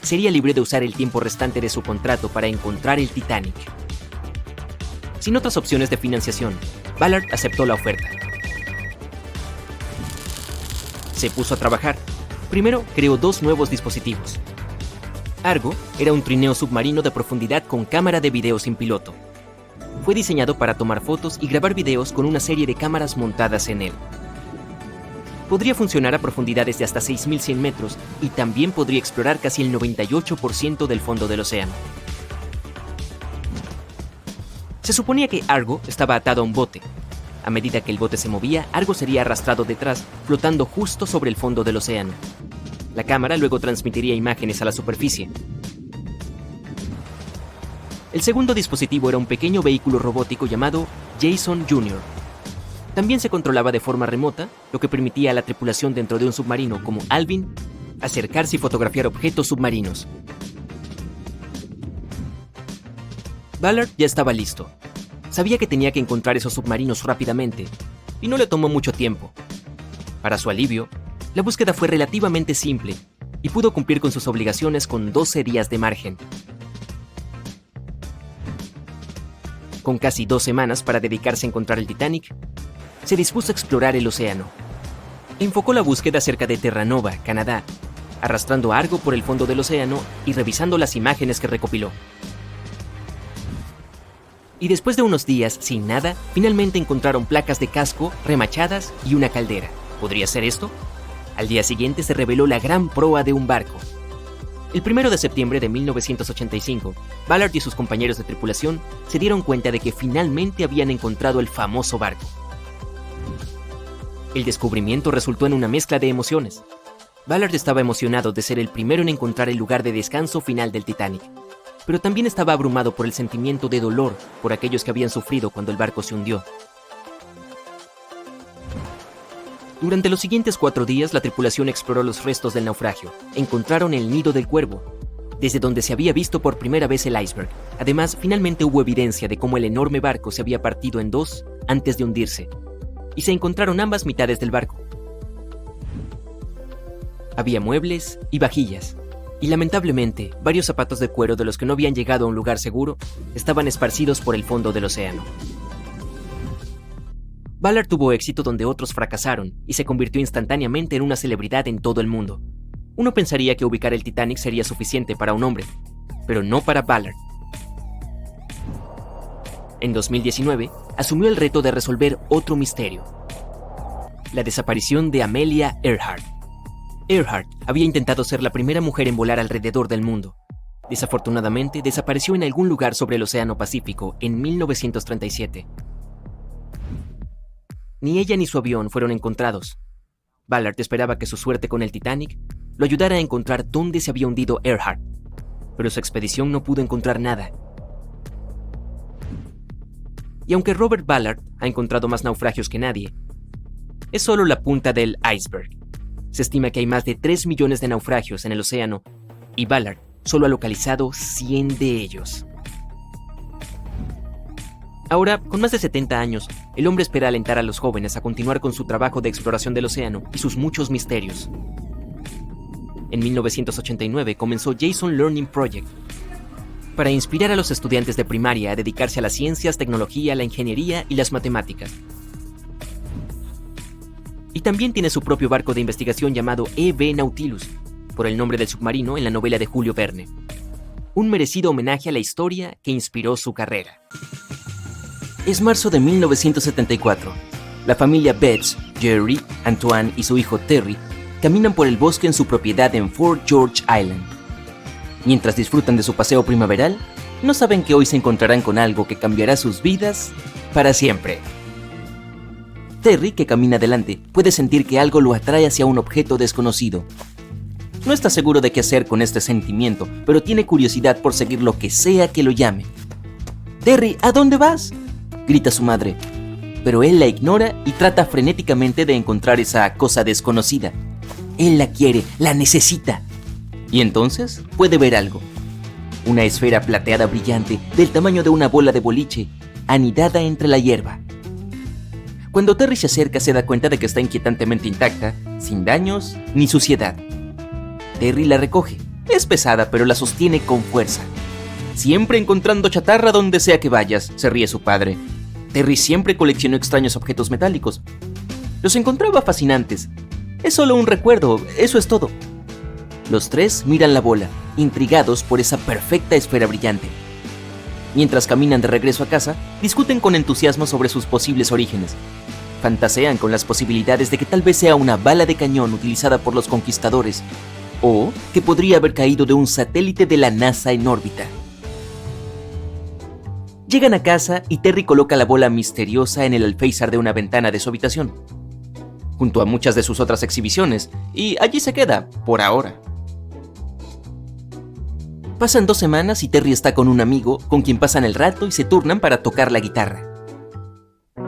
sería libre de usar el tiempo restante de su contrato para encontrar el Titanic. Sin otras opciones de financiación, Ballard aceptó la oferta. Se puso a trabajar. Primero creó 2 nuevos dispositivos. Argo era un trineo submarino de profundidad con cámara de video sin piloto. Fue diseñado para tomar fotos y grabar videos con una serie de cámaras montadas en él. Podría funcionar a profundidades de hasta 6.100 metros y también podría explorar casi el 98% del fondo del océano. Se suponía que Argo estaba atado a un bote. A medida que el bote se movía, Argo sería arrastrado detrás, flotando justo sobre el fondo del océano. La cámara luego transmitiría imágenes a la superficie. El segundo dispositivo era un pequeño vehículo robótico llamado Jason Jr. También se controlaba de forma remota, lo que permitía a la tripulación dentro de un submarino como Alvin acercarse y fotografiar objetos submarinos. Ballard ya estaba listo. Sabía que tenía que encontrar esos submarinos rápidamente, y no le tomó mucho tiempo. Para su alivio, la búsqueda fue relativamente simple, y pudo cumplir con sus obligaciones con 12 días de margen. Con casi 2 semanas para dedicarse a encontrar el Titanic, se dispuso a explorar el océano. Enfocó la búsqueda cerca de Terranova, Canadá, arrastrando a Argo por el fondo del océano y revisando las imágenes que recopiló. Y después de unos días sin nada, finalmente encontraron placas de casco, remachadas y una caldera. ¿Podría ser esto? Al día siguiente se reveló la gran proa de un barco. El 1 de septiembre de 1985, Ballard y sus compañeros de tripulación se dieron cuenta de que finalmente habían encontrado el famoso barco. El descubrimiento resultó en una mezcla de emociones. Ballard estaba emocionado de ser el primero en encontrar el lugar de descanso final del Titanic, pero también estaba abrumado por el sentimiento de dolor por aquellos que habían sufrido cuando el barco se hundió. Durante los siguientes 4 días, la tripulación exploró los restos del naufragio. Encontraron el nido del cuervo, desde donde se había visto por primera vez el iceberg. Además, finalmente hubo evidencia de cómo el enorme barco se había partido en 2 antes de hundirse, y se encontraron ambas mitades del barco. Había muebles y vajillas, y lamentablemente, varios zapatos de cuero de los que no habían llegado a un lugar seguro estaban esparcidos por el fondo del océano. Ballard tuvo éxito donde otros fracasaron y se convirtió instantáneamente en una celebridad en todo el mundo. Uno pensaría que ubicar el Titanic sería suficiente para un hombre, pero no para Ballard. En 2019, asumió el reto de resolver otro misterio: la desaparición de Amelia Earhart. Earhart había intentado ser la primera mujer en volar alrededor del mundo. Desafortunadamente, desapareció en algún lugar sobre el Océano Pacífico en 1937. Ni ella ni su avión fueron encontrados. Ballard esperaba que su suerte con el Titanic lo ayudara a encontrar dónde se había hundido Earhart, pero su expedición no pudo encontrar nada. Y aunque Robert Ballard ha encontrado más naufragios que nadie, es solo la punta del iceberg. Se estima que hay más de 3 millones de naufragios en el océano y Ballard solo ha localizado 100 de ellos. Ahora, con más de 70 años, el hombre espera alentar a los jóvenes a continuar con su trabajo de exploración del océano y sus muchos misterios. En 1989 comenzó Jason Learning Project para inspirar a los estudiantes de primaria a dedicarse a las ciencias, tecnología, la ingeniería y las matemáticas. Y también tiene su propio barco de investigación llamado E.V. Nautilus, por el nombre del submarino en la novela de Julio Verne. Un merecido homenaje a la historia que inspiró su carrera. Es marzo de 1974. La familia Betts, Jerry, Antoine y su hijo Terry caminan por el bosque en su propiedad en Fort George Island. Mientras disfrutan de su paseo primaveral, no saben que hoy se encontrarán con algo que cambiará sus vidas para siempre. Terry, que camina adelante, puede sentir que algo lo atrae hacia un objeto desconocido. No está seguro de qué hacer con este sentimiento, pero tiene curiosidad por seguir lo que sea que lo llame. «Terry, ¿a dónde vas?», grita su madre, pero él la ignora y trata frenéticamente de encontrar esa cosa desconocida. Él la quiere, la necesita. Y entonces puede ver algo. Una esfera plateada brillante del tamaño de una bola de boliche, anidada entre la hierba. Cuando Terry se acerca se da cuenta de que está inquietantemente intacta, sin daños ni suciedad. Terry la recoge. Es pesada, pero la sostiene con fuerza. «Siempre encontrando chatarra donde sea que vayas», se ríe su padre. Terry siempre coleccionó extraños objetos metálicos. Los encontraba fascinantes. Es solo un recuerdo, eso es todo. Los tres miran la bola, intrigados por esa perfecta esfera brillante. Mientras caminan de regreso a casa, discuten con entusiasmo sobre sus posibles orígenes. Fantasean con las posibilidades de que tal vez sea una bala de cañón utilizada por los conquistadores, o que podría haber caído de un satélite de la NASA en órbita. Llegan a casa y Terry coloca la bola misteriosa en el alféizar de una ventana de su habitación, junto a muchas de sus otras exhibiciones, y allí se queda, por ahora. Pasan 2 semanas y Terry está con un amigo con quien pasan el rato y se turnan para tocar la guitarra.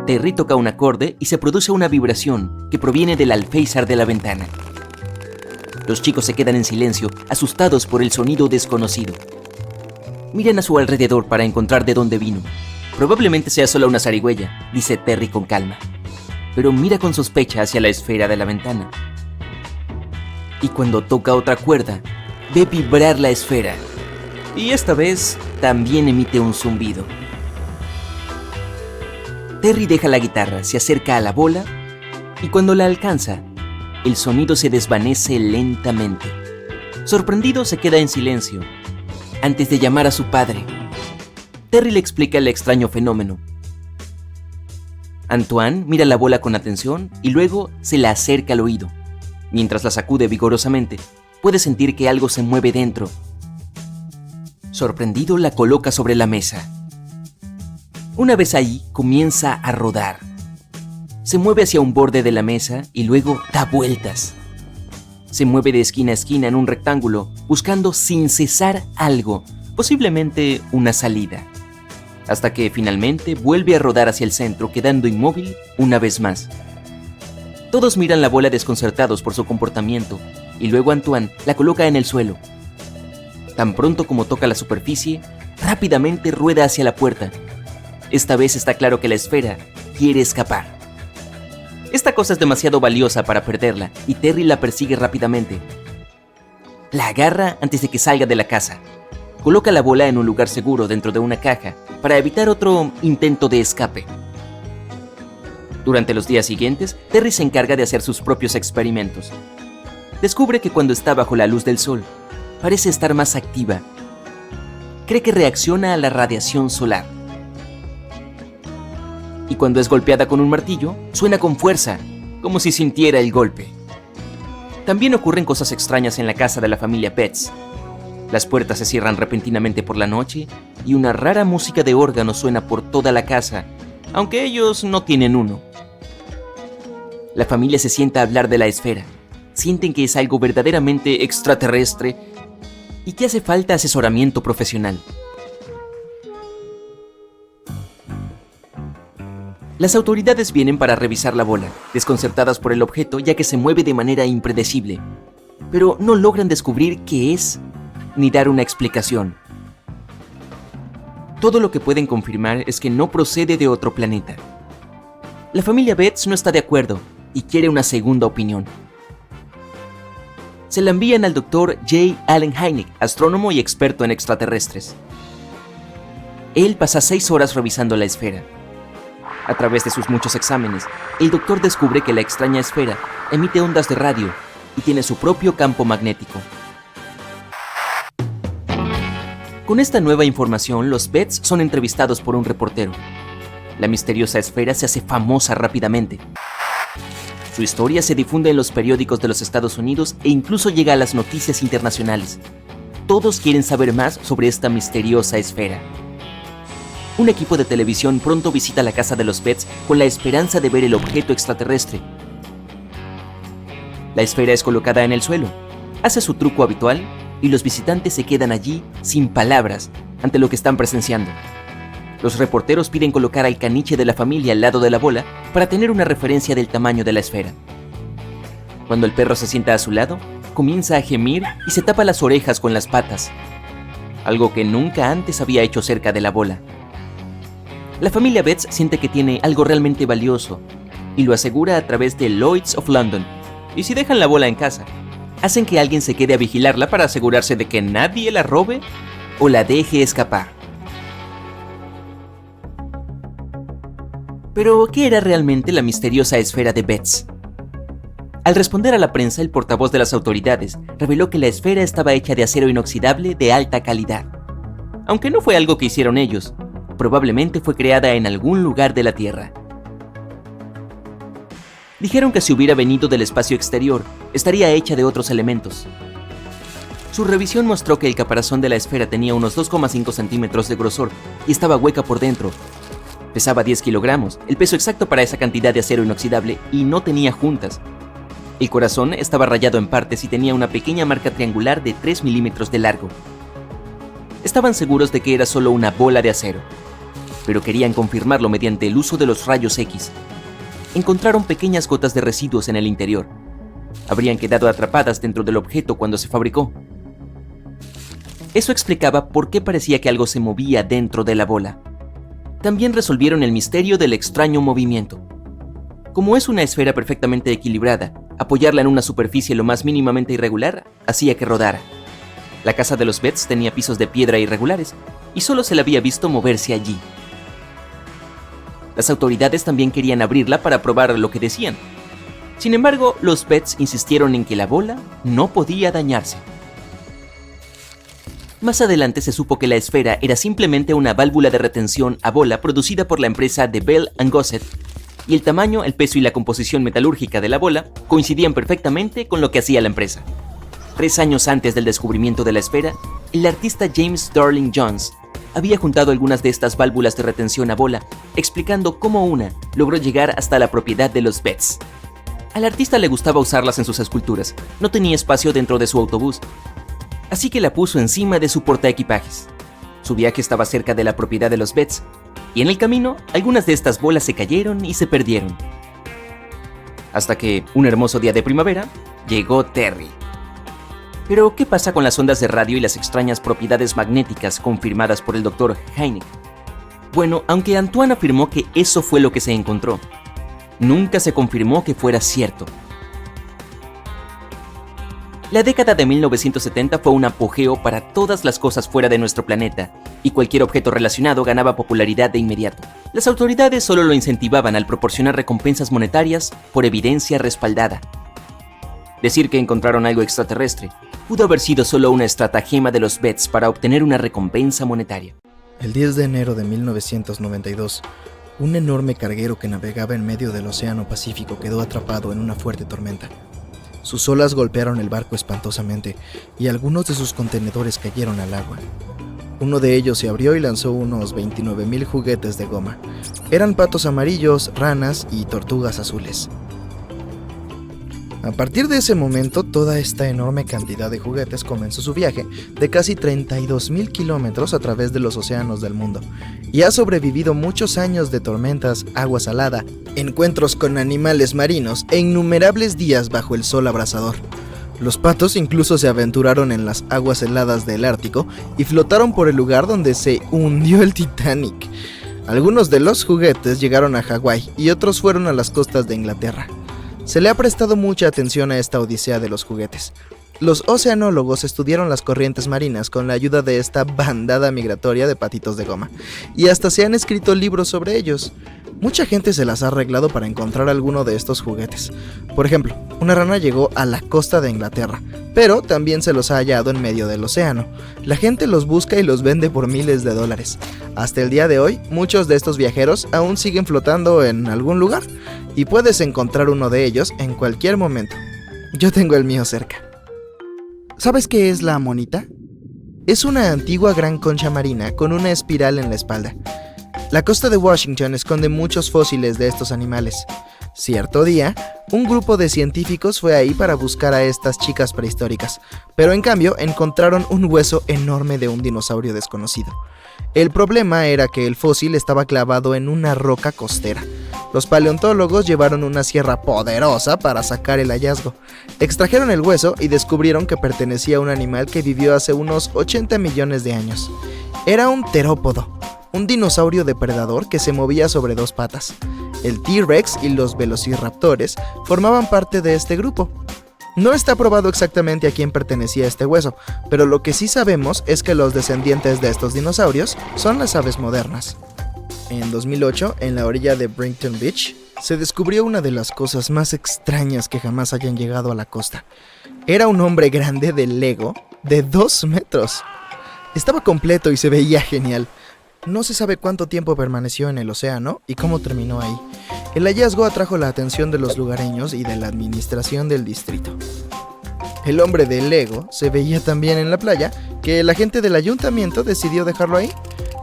Terry toca un acorde y se produce una vibración que proviene del alféizar de la ventana. Los chicos se quedan en silencio, asustados por el sonido desconocido. Miran a su alrededor para encontrar de dónde vino. Probablemente sea solo una zarigüeya, dice Terry con calma. Pero mira con sospecha hacia la esfera de la ventana. Y cuando toca otra cuerda, ve vibrar la esfera. Y esta vez también emite un zumbido. Terry deja la guitarra, se acerca a la bola y cuando la alcanza, el sonido se desvanece lentamente. Sorprendido se queda en silencio antes de llamar a su padre. Terry le explica el extraño fenómeno. Antoine mira la bola con atención y luego se la acerca al oído. Mientras la sacude vigorosamente, puede sentir que algo se mueve dentro. Sorprendido, la coloca sobre la mesa. Una vez ahí, comienza a rodar. Se mueve hacia un borde de la mesa y luego da vueltas. Se mueve de esquina a esquina en un rectángulo, buscando sin cesar algo, posiblemente una salida. Hasta que finalmente vuelve a rodar hacia el centro, quedando inmóvil una vez más. Todos miran la bola desconcertados por su comportamiento, y luego Antoine la coloca en el suelo. Tan pronto como toca la superficie, rápidamente rueda hacia la puerta. Esta vez está claro que la esfera quiere escapar. Esta cosa es demasiado valiosa para perderla, y Terry la persigue rápidamente. La agarra antes de que salga de la casa. Coloca la bola en un lugar seguro dentro de una caja para evitar otro intento de escape. Durante los días siguientes, Terry se encarga de hacer sus propios experimentos. Descubre que cuando está bajo la luz del sol, parece estar más activa. Cree que reacciona a la radiación solar. Y cuando es golpeada con un martillo, suena con fuerza, como si sintiera el golpe. También ocurren cosas extrañas en la casa de la familia Betts. Las puertas se cierran repentinamente por la noche y una rara música de órgano suena por toda la casa, aunque ellos no tienen uno. La familia se sienta a hablar de la esfera. Sienten que es algo verdaderamente extraterrestre y que hace falta asesoramiento profesional. Las autoridades vienen para revisar la bola, desconcertadas por el objeto ya que se mueve de manera impredecible, pero no logran descubrir qué es ni dar una explicación. Todo lo que pueden confirmar es que no procede de otro planeta. La familia Betts no está de acuerdo y quiere una segunda opinión. Se la envían al Dr. J. Allen Hynek, astrónomo y experto en extraterrestres. Él pasa 6 horas revisando la esfera. A través de sus muchos exámenes, el doctor descubre que la extraña esfera emite ondas de radio y tiene su propio campo magnético. Con esta nueva información, los Betts son entrevistados por un reportero. La misteriosa esfera se hace famosa rápidamente. Su historia se difunde en los periódicos de los Estados Unidos e incluso llega a las noticias internacionales. Todos quieren saber más sobre esta misteriosa esfera. Un equipo de televisión pronto visita la casa de los Betts con la esperanza de ver el objeto extraterrestre. La esfera es colocada en el suelo. Hace su truco habitual y los visitantes se quedan allí sin palabras ante lo que están presenciando. Los reporteros piden colocar al caniche de la familia al lado de la bola para tener una referencia del tamaño de la esfera. Cuando el perro se sienta a su lado, comienza a gemir y se tapa las orejas con las patas, algo que nunca antes había hecho cerca de la bola. La familia Betts siente que tiene algo realmente valioso y lo asegura a través de Lloyd's of London. Y si dejan la bola en casa, hacen que alguien se quede a vigilarla para asegurarse de que nadie la robe o la deje escapar. Pero, ¿qué era realmente la misteriosa esfera de Betts? Al responder a la prensa, el portavoz de las autoridades reveló que la esfera estaba hecha de acero inoxidable de alta calidad. Aunque no fue algo que hicieron ellos, probablemente fue creada en algún lugar de la Tierra. Dijeron que si hubiera venido del espacio exterior, estaría hecha de otros elementos. Su revisión mostró que el caparazón de la esfera tenía unos 2,5 centímetros de grosor y estaba hueca por dentro. Pesaba 10 kilogramos, el peso exacto para esa cantidad de acero inoxidable, y no tenía juntas. El corazón estaba rayado en partes y tenía una pequeña marca triangular de 3 milímetros de largo. Estaban seguros de que era solo una bola de acero, pero querían confirmarlo mediante el uso de los rayos X. Encontraron pequeñas gotas de residuos en el interior. Habrían quedado atrapadas dentro del objeto cuando se fabricó. Eso explicaba por qué parecía que algo se movía dentro de la bola. También resolvieron el misterio del extraño movimiento. Como es una esfera perfectamente equilibrada, apoyarla en una superficie lo más mínimamente irregular hacía que rodara. La casa de los Betts tenía pisos de piedra irregulares y solo se la había visto moverse allí. Las autoridades también querían abrirla para probar lo que decían. Sin embargo, los Betts insistieron en que la bola no podía dañarse. Más adelante se supo que la esfera era simplemente una válvula de retención a bola producida por la empresa de Bell & Gossett, y el tamaño, el peso y la composición metalúrgica de la bola coincidían perfectamente con lo que hacía la empresa. 3 años antes del descubrimiento de la esfera, el artista James Darling Jones había juntado algunas de estas válvulas de retención a bola, explicando cómo una logró llegar hasta la propiedad de los Betts. Al artista le gustaba usarlas en sus esculturas, no tenía espacio dentro de su autobús, así que la puso encima de su portaequipajes. Su viaje estaba cerca de la propiedad de los Betts, y en el camino algunas de estas bolas se cayeron y se perdieron. Hasta que, un hermoso día de primavera, llegó Terry. Pero, ¿qué pasa con las ondas de radio y las extrañas propiedades magnéticas confirmadas por el Dr. Hynek? Bueno, aunque Antoine afirmó que eso fue lo que se encontró, nunca se confirmó que fuera cierto. La década de 1970 fue un apogeo para todas las cosas fuera de nuestro planeta, y cualquier objeto relacionado ganaba popularidad de inmediato. Las autoridades solo lo incentivaban al proporcionar recompensas monetarias por evidencia respaldada. Decir que encontraron algo extraterrestre pudo haber sido solo una estratagema de los Betts para obtener una recompensa monetaria. El 10 de enero de 1992, un enorme carguero que navegaba en medio del Océano Pacífico quedó atrapado en una fuerte tormenta. Sus olas golpearon el barco espantosamente y algunos de sus contenedores cayeron al agua. Uno de ellos se abrió y lanzó unos 29,000 juguetes de goma. Eran patos amarillos, ranas y tortugas azules. A partir de ese momento, toda esta enorme cantidad de juguetes comenzó su viaje de casi 32,000 kilómetros a través de los océanos del mundo, y ha sobrevivido muchos años de tormentas, agua salada, encuentros con animales marinos e innumerables días bajo el sol abrasador. Los patos incluso se aventuraron en las aguas heladas del Ártico y flotaron por el lugar donde se hundió el Titanic. Algunos de los juguetes llegaron a Hawái y otros fueron a las costas de Inglaterra. Se le ha prestado mucha atención a esta odisea de los juguetes. Los oceanólogos estudiaron las corrientes marinas con la ayuda de esta bandada migratoria de patitos de goma, y hasta se han escrito libros sobre ellos. Mucha gente se las ha arreglado para encontrar alguno de estos juguetes. Por ejemplo, una rana llegó a la costa de Inglaterra, pero también se los ha hallado en medio del océano. La gente los busca y los vende por miles de dólares. Hasta el día de hoy, muchos de estos viajeros aún siguen flotando en algún lugar, y puedes encontrar uno de ellos en cualquier momento. Yo tengo el mío cerca. ¿Sabes qué es la amonita? Es una antigua gran concha marina con una espiral en la espalda. La costa de Washington esconde muchos fósiles de estos animales. Cierto día, un grupo de científicos fue ahí para buscar a estas chicas prehistóricas, pero en cambio encontraron un hueso enorme de un dinosaurio desconocido. El problema era que el fósil estaba clavado en una roca costera. Los paleontólogos llevaron una sierra poderosa para sacar el hallazgo. Extrajeron el hueso y descubrieron que pertenecía a un animal que vivió hace unos 80 millones de años. Era un terópodo, un dinosaurio depredador que se movía sobre dos patas. El T-Rex y los velociraptores formaban parte de este grupo. No está probado exactamente a quién pertenecía este hueso, pero lo que sí sabemos es que los descendientes de estos dinosaurios son las aves modernas. En 2008, en la orilla de Brighton Beach, se descubrió una de las cosas más extrañas que jamás hayan llegado a la costa. Era un hombre grande de Lego de 2 metros. Estaba completo y se veía genial. No se sabe cuánto tiempo permaneció en el océano y cómo terminó ahí. El hallazgo atrajo la atención de los lugareños y de la administración del distrito. El hombre de Lego se veía tan bien en la playa que la gente del ayuntamiento decidió dejarlo ahí.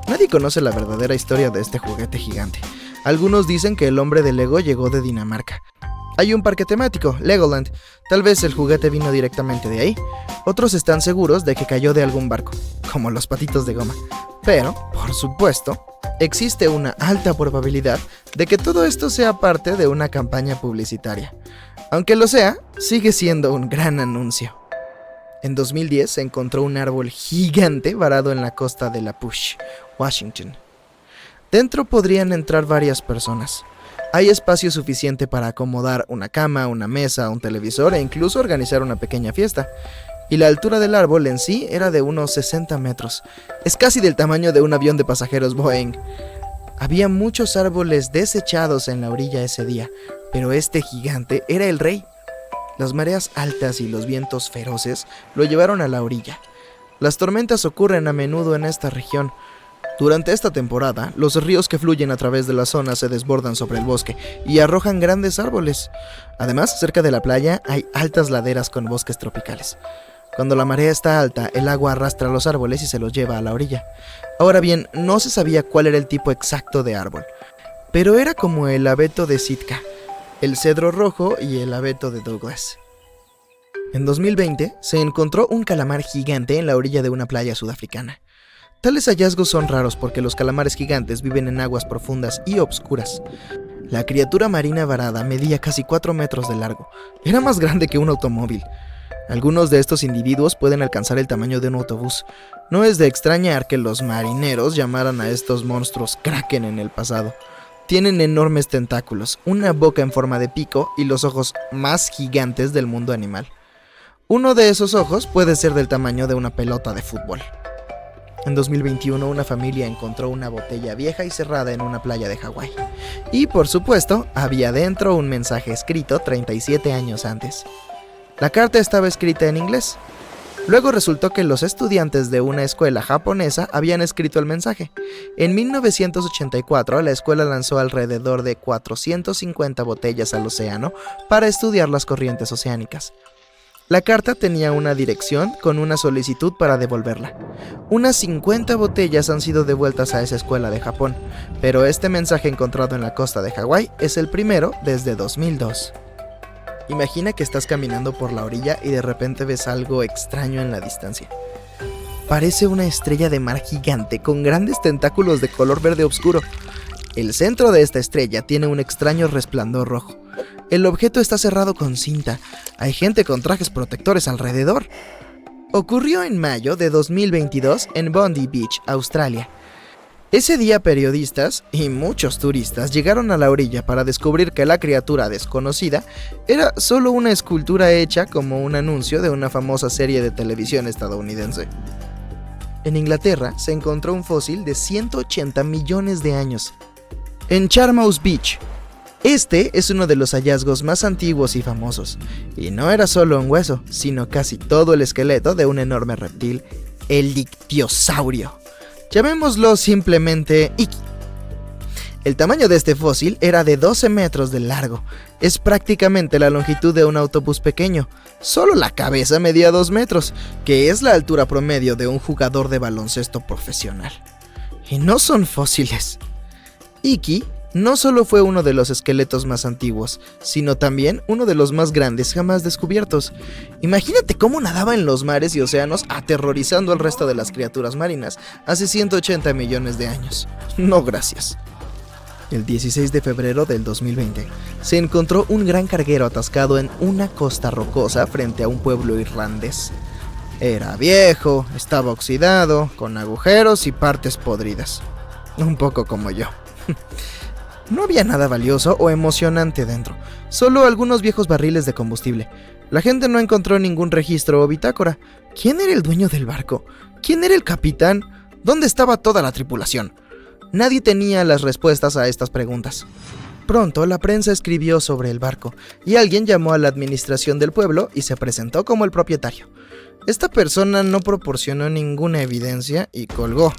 Nadie conoce la verdadera historia de este juguete gigante. Algunos dicen que el hombre de Lego llegó de Dinamarca. Hay un parque temático, Legoland. Tal vez el juguete vino directamente de ahí. Otros están seguros de que cayó de algún barco, como los patitos de goma. Pero, por supuesto, existe una alta probabilidad de que todo esto sea parte de una campaña publicitaria. Aunque lo sea, sigue siendo un gran anuncio. En 2010 se encontró un árbol gigante varado en la costa de La Push, Washington. Dentro podrían entrar varias personas. Hay espacio suficiente para acomodar una cama, una mesa, un televisor e incluso organizar una pequeña fiesta. Y la altura del árbol en sí era de unos 60 metros. Es casi del tamaño de un avión de pasajeros Boeing. Había muchos árboles desechados en la orilla ese día, pero este gigante era el rey. Las mareas altas y los vientos feroces lo llevaron a la orilla. Las tormentas ocurren a menudo en esta región. Durante esta temporada, los ríos que fluyen a través de la zona se desbordan sobre el bosque y arrojan grandes árboles. Además, cerca de la playa hay altas laderas con bosques tropicales. Cuando la marea está alta, el agua arrastra los árboles y se los lleva a la orilla. Ahora bien, no se sabía cuál era el tipo exacto de árbol, pero era como el abeto de Sitka, el cedro rojo y el abeto de Douglas. En 2020, se encontró un calamar gigante en la orilla de una playa sudafricana. Tales hallazgos son raros porque los calamares gigantes viven en aguas profundas y obscuras. La criatura marina varada medía casi 4 metros de largo. Era más grande que un automóvil. Algunos de estos individuos pueden alcanzar el tamaño de un autobús. No es de extrañar que los marineros llamaran a estos monstruos kraken en el pasado. Tienen enormes tentáculos, una boca en forma de pico y los ojos más gigantes del mundo animal. Uno de esos ojos puede ser del tamaño de una pelota de fútbol. En 2021, una familia encontró una botella vieja y cerrada en una playa de Hawái. Y, por supuesto, había dentro un mensaje escrito 37 años antes. La carta estaba escrita en inglés. Luego resultó que los estudiantes de una escuela japonesa habían escrito el mensaje. En 1984, la escuela lanzó alrededor de 450 botellas al océano para estudiar las corrientes oceánicas. La carta tenía una dirección con una solicitud para devolverla. Unas 50 botellas han sido devueltas a esa escuela de Japón, pero este mensaje encontrado en la costa de Hawái es el primero desde 2002. Imagina que estás caminando por la orilla y de repente ves algo extraño en la distancia. Parece una estrella de mar gigante con grandes tentáculos de color verde oscuro. El centro de esta estrella tiene un extraño resplandor rojo. El objeto está cerrado con cinta. Hay gente con trajes protectores alrededor. Ocurrió en mayo de 2022 en Bondi Beach, Australia. Ese día periodistas y muchos turistas llegaron a la orilla para descubrir que la criatura desconocida era solo una escultura hecha como un anuncio de una famosa serie de televisión estadounidense. En Inglaterra se encontró un fósil de 180 millones de años. En Charmouth Beach. Este es uno de los hallazgos más antiguos y famosos, y no era solo un hueso, sino casi todo el esqueleto de un enorme reptil, el ictiosaurio. Llamémoslo simplemente Iki. El tamaño de este fósil era de 12 metros de largo. Es prácticamente la longitud de un autobús pequeño. Solo la cabeza medía 2 metros, que es la altura promedio de un jugador de baloncesto profesional. Y no son fósiles. Iki No solo fue uno de los esqueletos más antiguos, sino también uno de los más grandes jamás descubiertos. Imagínate cómo nadaba en los mares y océanos aterrorizando al resto de las criaturas marinas hace 180 millones de años. No, gracias. El 16 de febrero del 2020, se encontró un gran carguero atascado en una costa rocosa frente a un pueblo irlandés. Era viejo, estaba oxidado, con agujeros y partes podridas. Un poco como yo. No había nada valioso o emocionante dentro, solo algunos viejos barriles de combustible. La gente no encontró ningún registro o bitácora. ¿Quién era el dueño del barco? ¿Quién era el capitán? ¿Dónde estaba toda la tripulación? Nadie tenía las respuestas a estas preguntas. Pronto la prensa escribió sobre el barco y alguien llamó a la administración del pueblo y se presentó como el propietario. Esta persona no proporcionó ninguna evidencia y colgó.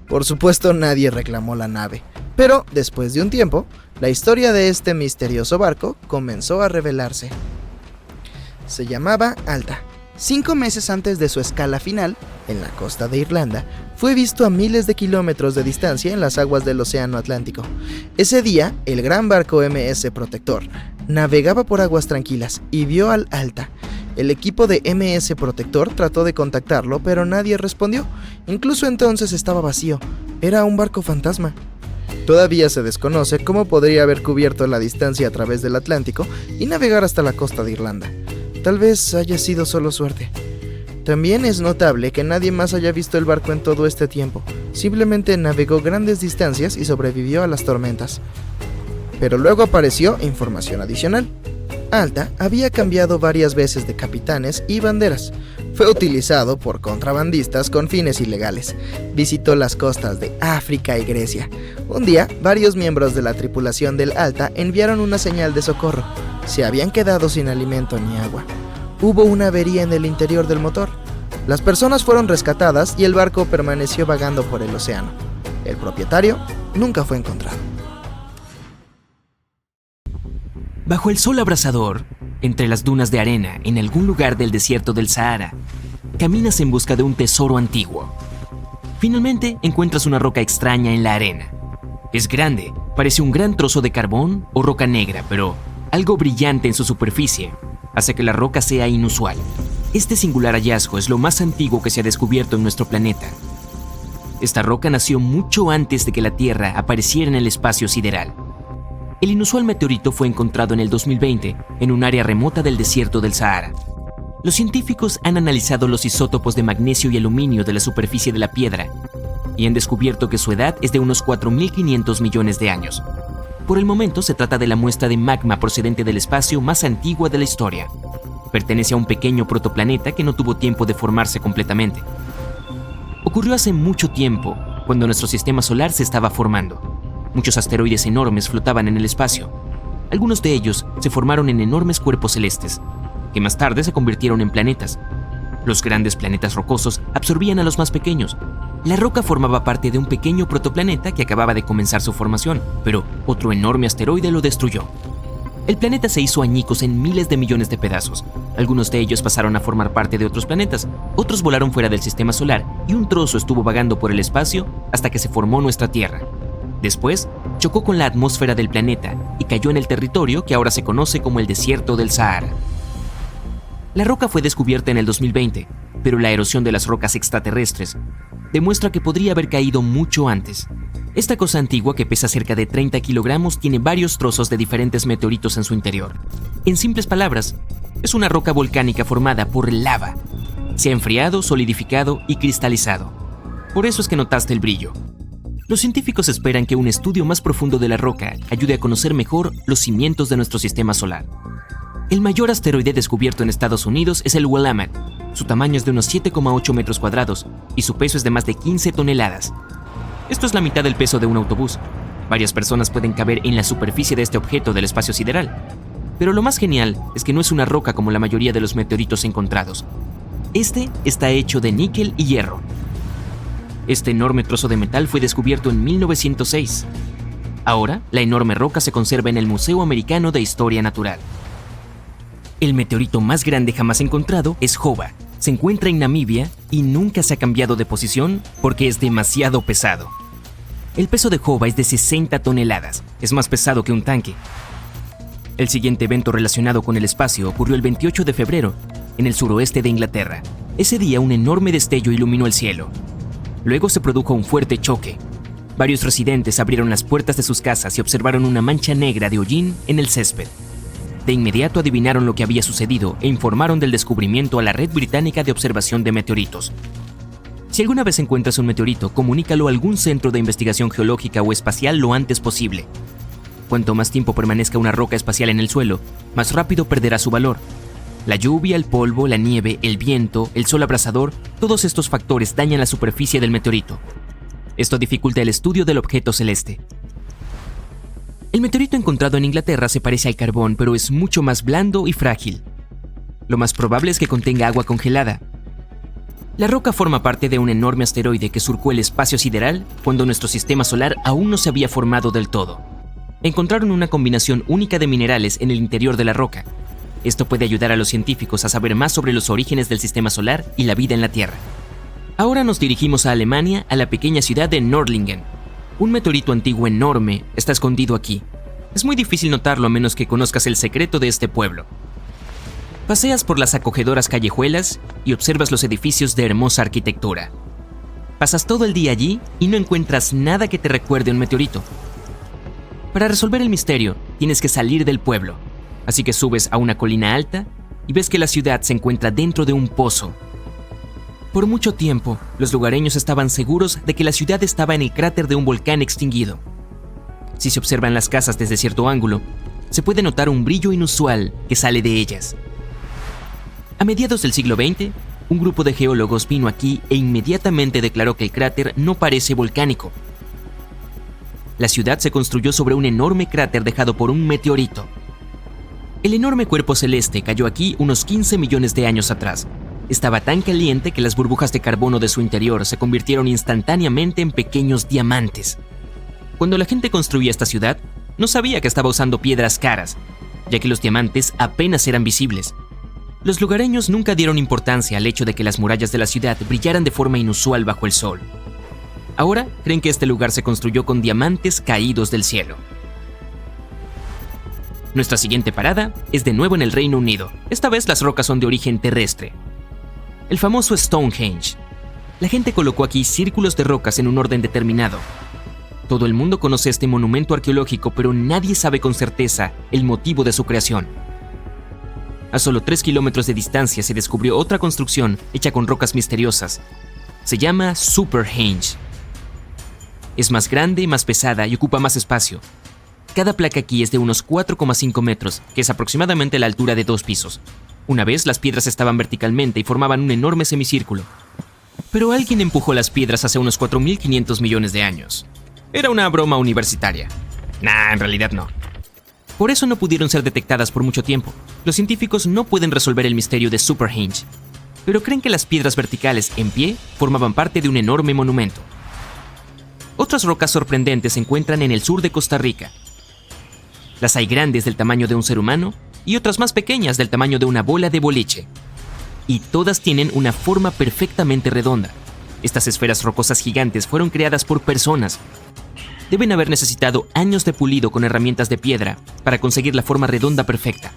Por supuesto, nadie reclamó la nave. Pero, después de un tiempo, la historia de este misterioso barco comenzó a revelarse. Se llamaba Alta. 5 meses antes de su escala final, en la costa de Irlanda, fue visto a miles de kilómetros de distancia en las aguas del Océano Atlántico. Ese día, el gran barco MS Protector navegaba por aguas tranquilas y vio al Alta. El equipo de MS Protector trató de contactarlo, pero nadie respondió. Incluso entonces estaba vacío. Era un barco fantasma. Todavía se desconoce cómo podría haber cubierto la distancia a través del Atlántico y navegar hasta la costa de Irlanda. Tal vez haya sido solo suerte. También es notable que nadie más haya visto el barco en todo este tiempo. Simplemente navegó grandes distancias y sobrevivió a las tormentas. Pero luego apareció información adicional. Alta había cambiado varias veces de capitanes y banderas. Fue utilizado por contrabandistas con fines ilegales. Visitó las costas de África y Grecia. Un día, varios miembros de la tripulación del Alta enviaron una señal de socorro. Se habían quedado sin alimento ni agua. Hubo una avería en el interior del motor. Las personas fueron rescatadas y el barco permaneció vagando por el océano. El propietario nunca fue encontrado. Bajo el sol abrasador, entre las dunas de arena en algún lugar del desierto del Sahara, caminas en busca de un tesoro antiguo. Finalmente encuentras una roca extraña en la arena. Es grande, parece un gran trozo de carbón o roca negra, pero algo brillante en su superficie hace que la roca sea inusual. Este singular hallazgo es lo más antiguo que se ha descubierto en nuestro planeta. Esta roca nació mucho antes de que la Tierra apareciera en el espacio sideral. El inusual meteorito fue encontrado en el 2020 en un área remota del desierto del Sahara. Los científicos han analizado los isótopos de magnesio y aluminio de la superficie de la piedra y han descubierto que su edad es de unos 4.500 millones de años. Por el momento se trata de la muestra de magma procedente del espacio más antigua de la historia. Pertenece a un pequeño protoplaneta que no tuvo tiempo de formarse completamente. Ocurrió hace mucho tiempo, cuando nuestro sistema solar se estaba formando. Muchos asteroides enormes flotaban en el espacio. Algunos de ellos se formaron en enormes cuerpos celestes, que más tarde se convirtieron en planetas. Los grandes planetas rocosos absorbían a los más pequeños. La roca formaba parte de un pequeño protoplaneta que acababa de comenzar su formación, pero otro enorme asteroide lo destruyó. El planeta se hizo añicos en miles de millones de pedazos. Algunos de ellos pasaron a formar parte de otros planetas, otros volaron fuera del sistema solar y un trozo estuvo vagando por el espacio hasta que se formó nuestra Tierra. Después, chocó con la atmósfera del planeta y cayó en el territorio que ahora se conoce como el desierto del Sahara. La roca fue descubierta en el 2020, pero la erosión de las rocas extraterrestres demuestra que podría haber caído mucho antes. Esta cosa antigua, que pesa cerca de 30 kilogramos, tiene varios trozos de diferentes meteoritos en su interior. En simples palabras, es una roca volcánica formada por lava. Se ha enfriado, solidificado y cristalizado. Por eso es que notaste el brillo. Los científicos esperan que un estudio más profundo de la roca ayude a conocer mejor los cimientos de nuestro sistema solar. El mayor asteroide descubierto en Estados Unidos es el Willamette. Su tamaño es de unos 7,8 metros cuadrados y su peso es de más de 15 toneladas. Esto es la mitad del peso de un autobús. Varias personas pueden caber en la superficie de este objeto del espacio sideral. Pero lo más genial es que no es una roca como la mayoría de los meteoritos encontrados. Este está hecho de níquel y hierro. Este enorme trozo de metal fue descubierto en 1906. Ahora, la enorme roca se conserva en el Museo Americano de Historia Natural. El meteorito más grande jamás encontrado es Jova. Se encuentra en Namibia y nunca se ha cambiado de posición porque es demasiado pesado. El peso de Jova es de 60 toneladas, es más pesado que un tanque. El siguiente evento relacionado con el espacio ocurrió el 28 de febrero, en el suroeste de Inglaterra. Ese día un enorme destello iluminó el cielo. Luego se produjo un fuerte choque. Varios residentes abrieron las puertas de sus casas y observaron una mancha negra de hollín en el césped. De inmediato adivinaron lo que había sucedido e informaron del descubrimiento a la Red Británica de Observación de Meteoritos. Si alguna vez encuentras un meteorito, comunícalo a algún centro de investigación geológica o espacial lo antes posible. Cuanto más tiempo permanezca una roca espacial en el suelo, más rápido perderá su valor. La lluvia, el polvo, la nieve, el viento, el sol abrasador, todos estos factores dañan la superficie del meteorito. Esto dificulta el estudio del objeto celeste. El meteorito encontrado en Inglaterra se parece al carbón, pero es mucho más blando y frágil. Lo más probable es que contenga agua congelada. La roca forma parte de un enorme asteroide que surcó el espacio sideral cuando nuestro sistema solar aún no se había formado del todo. Encontraron una combinación única de minerales en el interior de la roca. Esto puede ayudar a los científicos a saber más sobre los orígenes del sistema solar y la vida en la Tierra. Ahora nos dirigimos a Alemania, a la pequeña ciudad de Nördlingen. Un meteorito antiguo enorme está escondido aquí. Es muy difícil notarlo a menos que conozcas el secreto de este pueblo. Paseas por las acogedoras callejuelas y observas los edificios de hermosa arquitectura. Pasas todo el día allí y no encuentras nada que te recuerde un meteorito. Para resolver el misterio, tienes que salir del pueblo. Así que subes a una colina alta y ves que la ciudad se encuentra dentro de un pozo. Por mucho tiempo, los lugareños estaban seguros de que la ciudad estaba en el cráter de un volcán extinguido. Si se observan las casas desde cierto ángulo, se puede notar un brillo inusual que sale de ellas. A mediados del siglo XX, un grupo de geólogos vino aquí e inmediatamente declaró que el cráter no parece volcánico. La ciudad se construyó sobre un enorme cráter dejado por un meteorito. El enorme cuerpo celeste cayó aquí unos 15 millones de años atrás. Estaba tan caliente que las burbujas de carbono de su interior se convirtieron instantáneamente en pequeños diamantes. Cuando la gente construía esta ciudad, no sabía que estaba usando piedras caras, ya que los diamantes apenas eran visibles. Los lugareños nunca dieron importancia al hecho de que las murallas de la ciudad brillaran de forma inusual bajo el sol. Ahora creen que este lugar se construyó con diamantes caídos del cielo. Nuestra siguiente parada es de nuevo en el Reino Unido. Esta vez las rocas son de origen terrestre. El famoso Stonehenge. La gente colocó aquí círculos de rocas en un orden determinado. Todo el mundo conoce este monumento arqueológico, pero nadie sabe con certeza el motivo de su creación. A solo 3 kilómetros de distancia se descubrió otra construcción hecha con rocas misteriosas. Se llama Superhenge. Es más grande, más pesada y ocupa más espacio. Cada placa aquí es de unos 4,5 metros, que es aproximadamente la altura de 2 pisos. Una vez las piedras estaban verticalmente y formaban un enorme semicírculo. Pero alguien empujó las piedras hace unos 4.500 millones de años. Era una broma universitaria. Nah, en realidad no. Por eso no pudieron ser detectadas por mucho tiempo. Los científicos no pueden resolver el misterio de Superhenge, pero creen que las piedras verticales en pie formaban parte de un enorme monumento. Otras rocas sorprendentes se encuentran en el sur de Costa Rica. Las hay grandes del tamaño de un ser humano y otras más pequeñas del tamaño de una bola de boliche. Y todas tienen una forma perfectamente redonda. Estas esferas rocosas gigantes fueron creadas por personas. Deben haber necesitado años de pulido con herramientas de piedra para conseguir la forma redonda perfecta.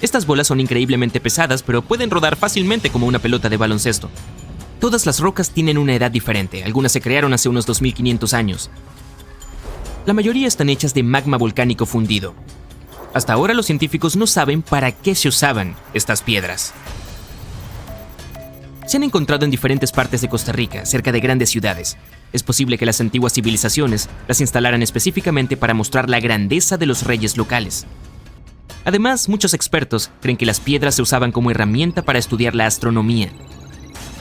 Estas bolas son increíblemente pesadas, pero pueden rodar fácilmente como una pelota de baloncesto. Todas las rocas tienen una edad diferente, algunas se crearon hace unos 2500 años. La mayoría están hechas de magma volcánico fundido. Hasta ahora los científicos no saben para qué se usaban estas piedras. Se han encontrado en diferentes partes de Costa Rica, cerca de grandes ciudades. Es posible que las antiguas civilizaciones las instalaran específicamente para mostrar la grandeza de los reyes locales. Además, muchos expertos creen que las piedras se usaban como herramienta para estudiar la astronomía.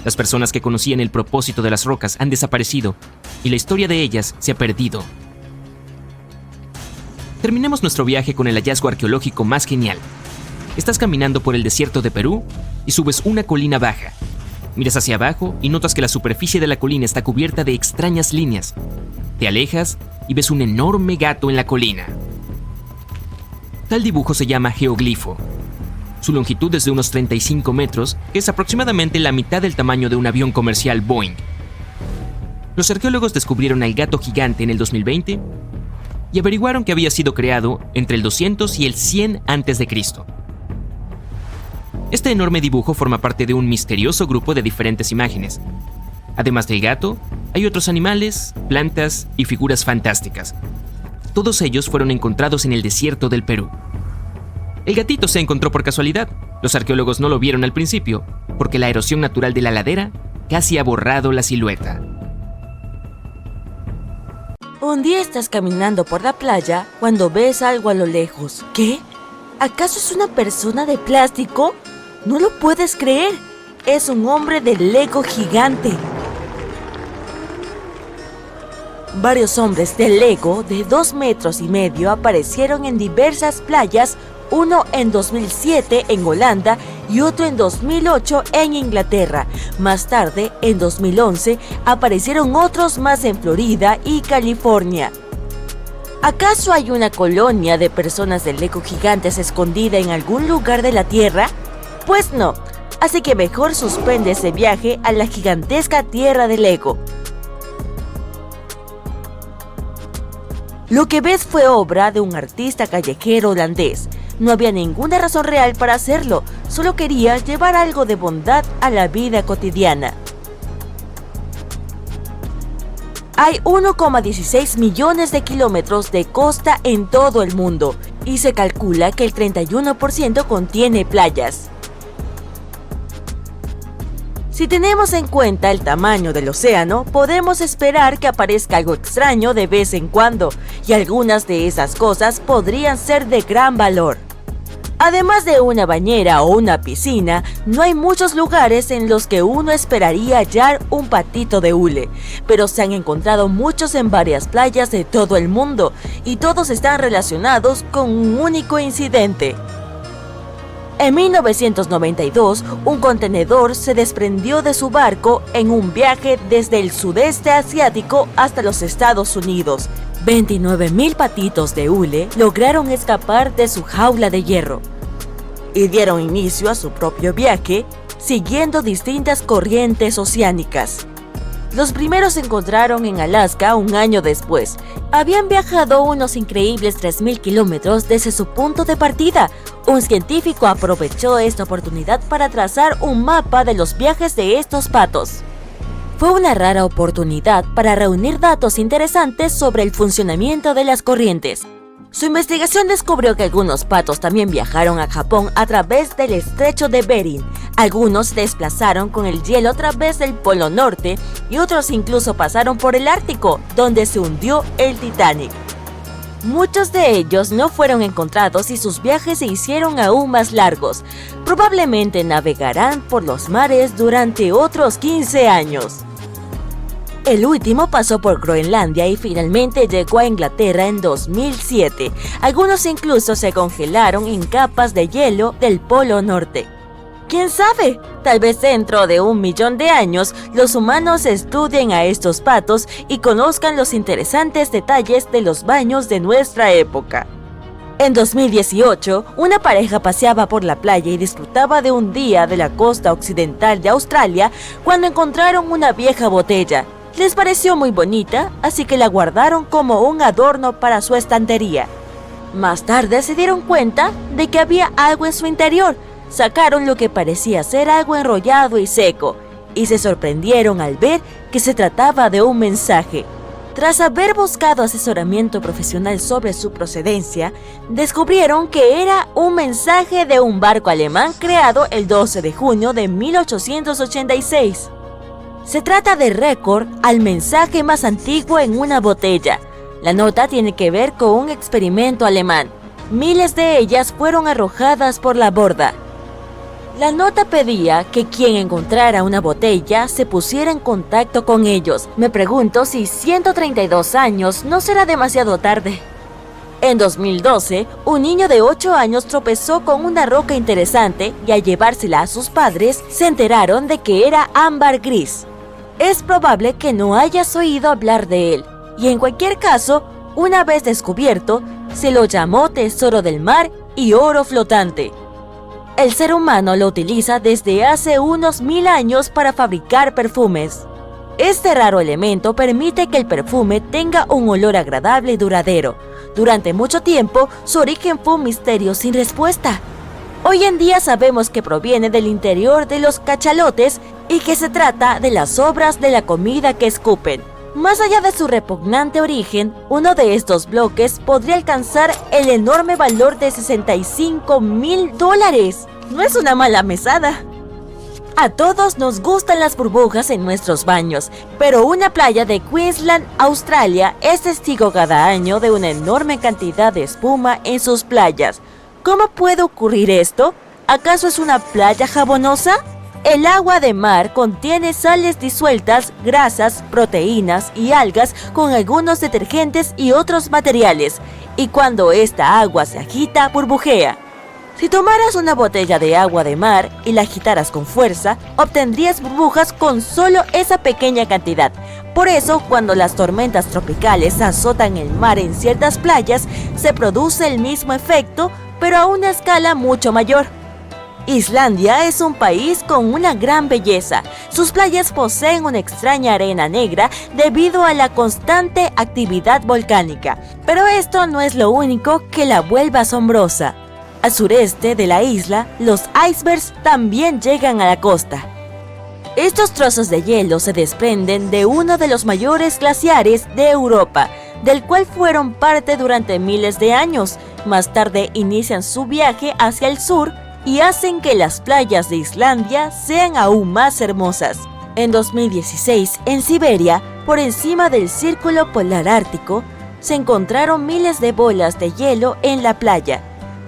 Las personas que conocían el propósito de las rocas han desaparecido y la historia de ellas se ha perdido. Terminemos nuestro viaje con el hallazgo arqueológico más genial. Estás caminando por el desierto de Perú y subes una colina baja. Miras hacia abajo y notas que la superficie de la colina está cubierta de extrañas líneas. Te alejas y ves un enorme gato en la colina. Tal dibujo se llama geoglifo. Su longitud es de unos 35 metros, que es aproximadamente la mitad del tamaño de un avión comercial Boeing. Los arqueólogos descubrieron al gato gigante en el 2020 y averiguaron que había sido creado entre el 200 y el 100 a.C. Este enorme dibujo forma parte de un misterioso grupo de diferentes imágenes. Además del gato, hay otros animales, plantas y figuras fantásticas. Todos ellos fueron encontrados en el desierto del Perú. El gatito se encontró por casualidad. Los arqueólogos no lo vieron al principio, porque la erosión natural de la ladera casi ha borrado la silueta. Un día estás caminando por la playa cuando ves algo a lo lejos. ¿Qué? ¿Acaso es una persona de plástico? No lo puedes creer. Es un hombre de Lego gigante. Varios hombres de Lego de 2,5 metros aparecieron en diversas playas, uno en 2007 en Holanda y otro en 2008 en Inglaterra. Más tarde, en 2011, aparecieron otros más en Florida y California. ¿Acaso hay una colonia de personas de Lego gigantes escondida en algún lugar de la Tierra? Pues no, así que mejor suspende ese viaje a la gigantesca Tierra de Lego. Lo que ves fue obra de un artista callejero holandés. No había ninguna razón real para hacerlo, solo quería llevar algo de bondad a la vida cotidiana. Hay 1,16 millones de kilómetros de costa en todo el mundo y se calcula que el 31% contiene playas. Si tenemos en cuenta el tamaño del océano, podemos esperar que aparezca algo extraño de vez en cuando, y algunas de esas cosas podrían ser de gran valor. Además de una bañera o una piscina, no hay muchos lugares en los que uno esperaría hallar un patito de hule, pero se han encontrado muchos en varias playas de todo el mundo, y todos están relacionados con un único incidente. En 1992, un contenedor se desprendió de su barco en un viaje desde el sudeste asiático hasta los Estados Unidos. 29,000 patitos de hule lograron escapar de su jaula de hierro y dieron inicio a su propio viaje, siguiendo distintas corrientes oceánicas. Los primeros se encontraron en Alaska un año después. Habían viajado unos increíbles 3,000 kilómetros desde su punto de partida. Un científico aprovechó esta oportunidad para trazar un mapa de los viajes de estos patos. Fue una rara oportunidad para reunir datos interesantes sobre el funcionamiento de las corrientes. Su investigación descubrió que algunos patos también viajaron a Japón a través del estrecho de Bering. Algunos se desplazaron con el hielo a través del Polo Norte y otros incluso pasaron por el Ártico, donde se hundió el Titanic. Muchos de ellos no fueron encontrados y sus viajes se hicieron aún más largos. Probablemente navegarán por los mares durante otros 15 años. El último pasó por Groenlandia y finalmente llegó a Inglaterra en 2007. Algunos incluso se congelaron en capas de hielo del Polo Norte. ¿Quién sabe? Tal vez dentro de 1.000.000 de años los humanos estudien a estos patos y conozcan los interesantes detalles de los baños de nuestra época. En 2018, una pareja paseaba por la playa y disfrutaba de un día de la costa occidental de Australia cuando encontraron una vieja botella. Les pareció muy bonita, así que la guardaron como un adorno para su estantería. Más tarde se dieron cuenta de que había algo en su interior. Sacaron lo que parecía ser algo enrollado y seco, y se sorprendieron al ver que se trataba de un mensaje. Tras haber buscado asesoramiento profesional sobre su procedencia, descubrieron que era un mensaje de un barco alemán creado el 12 de junio de 1886. Se trata de récord al mensaje más antiguo en una botella. La nota tiene que ver con un experimento alemán. Miles de ellas fueron arrojadas por la borda. La nota pedía que quien encontrara una botella se pusiera en contacto con ellos. Me pregunto si 132 años no será demasiado tarde. En 2012, un niño de 8 años tropezó con una roca interesante y al llevársela a sus padres, se enteraron de que era ámbar gris. Es probable que no hayas oído hablar de él, y en cualquier caso, una vez descubierto, se lo llamó tesoro del mar y oro flotante. El ser humano lo utiliza desde hace unos 1000 años para fabricar perfumes. Este raro elemento permite que el perfume tenga un olor agradable y duradero. Durante mucho tiempo, su origen fue un misterio sin respuesta. Hoy en día sabemos que proviene del interior de los cachalotes y que se trata de las sobras de la comida que escupen. Más allá de su repugnante origen, uno de estos bloques podría alcanzar el enorme valor de $65,000. No es una mala mesada. A todos nos gustan las burbujas en nuestros baños, pero una playa de Queensland, Australia, es testigo cada año de una enorme cantidad de espuma en sus playas. ¿Cómo puede ocurrir esto? ¿Acaso es una playa jabonosa? El agua de mar contiene sales disueltas, grasas, proteínas y algas con algunos detergentes y otros materiales, y cuando esta agua se agita, burbujea. Si tomaras una botella de agua de mar y la agitaras con fuerza, obtendrías burbujas con solo esa pequeña cantidad. Por eso, cuando las tormentas tropicales azotan el mar en ciertas playas, se produce el mismo efecto, pero a una escala mucho mayor. Islandia es un país con una gran belleza. Sus playas poseen una extraña arena negra debido a la constante actividad volcánica. Pero esto no es lo único que la vuelve asombrosa. Al sureste de la isla, los icebergs también llegan a la costa. Estos trozos de hielo se desprenden de uno de los mayores glaciares de Europa, del cual fueron parte durante miles de años. Más tarde inician su viaje hacia el sur y hacen que las playas de Islandia sean aún más hermosas. En 2016, en Siberia, por encima del Círculo Polar Ártico, se encontraron miles de bolas de hielo en la playa.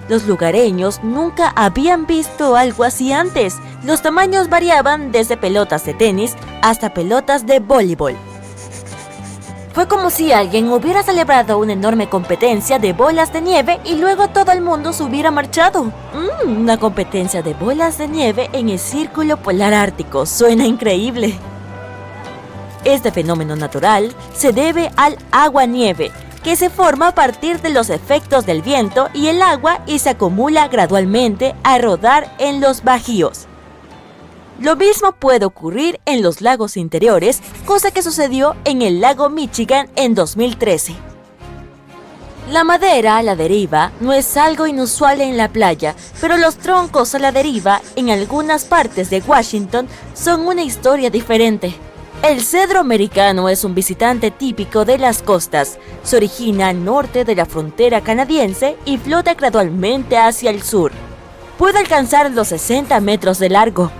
Los lugareños nunca habían visto algo así antes. Los tamaños variaban desde pelotas de tenis hasta pelotas de voleibol. Fue como si alguien hubiera celebrado una enorme competencia de bolas de nieve y luego todo el mundo se hubiera marchado. Una competencia de bolas de nieve en el Círculo Polar Ártico. Suena increíble. Este fenómeno natural se debe al agua-nieve, que se forma a partir de los efectos del viento y el agua y se acumula gradualmente a rodar en los bajíos. Lo mismo puede ocurrir en los lagos interiores, cosa que sucedió en el lago Michigan en 2013. La madera a la deriva no es algo inusual en la playa, pero los troncos a la deriva en algunas partes de Washington son una historia diferente. El cedro americano es un visitante típico de las costas. Se origina al norte de la frontera canadiense y flota gradualmente hacia el sur. Puede alcanzar los 60 metros de largo.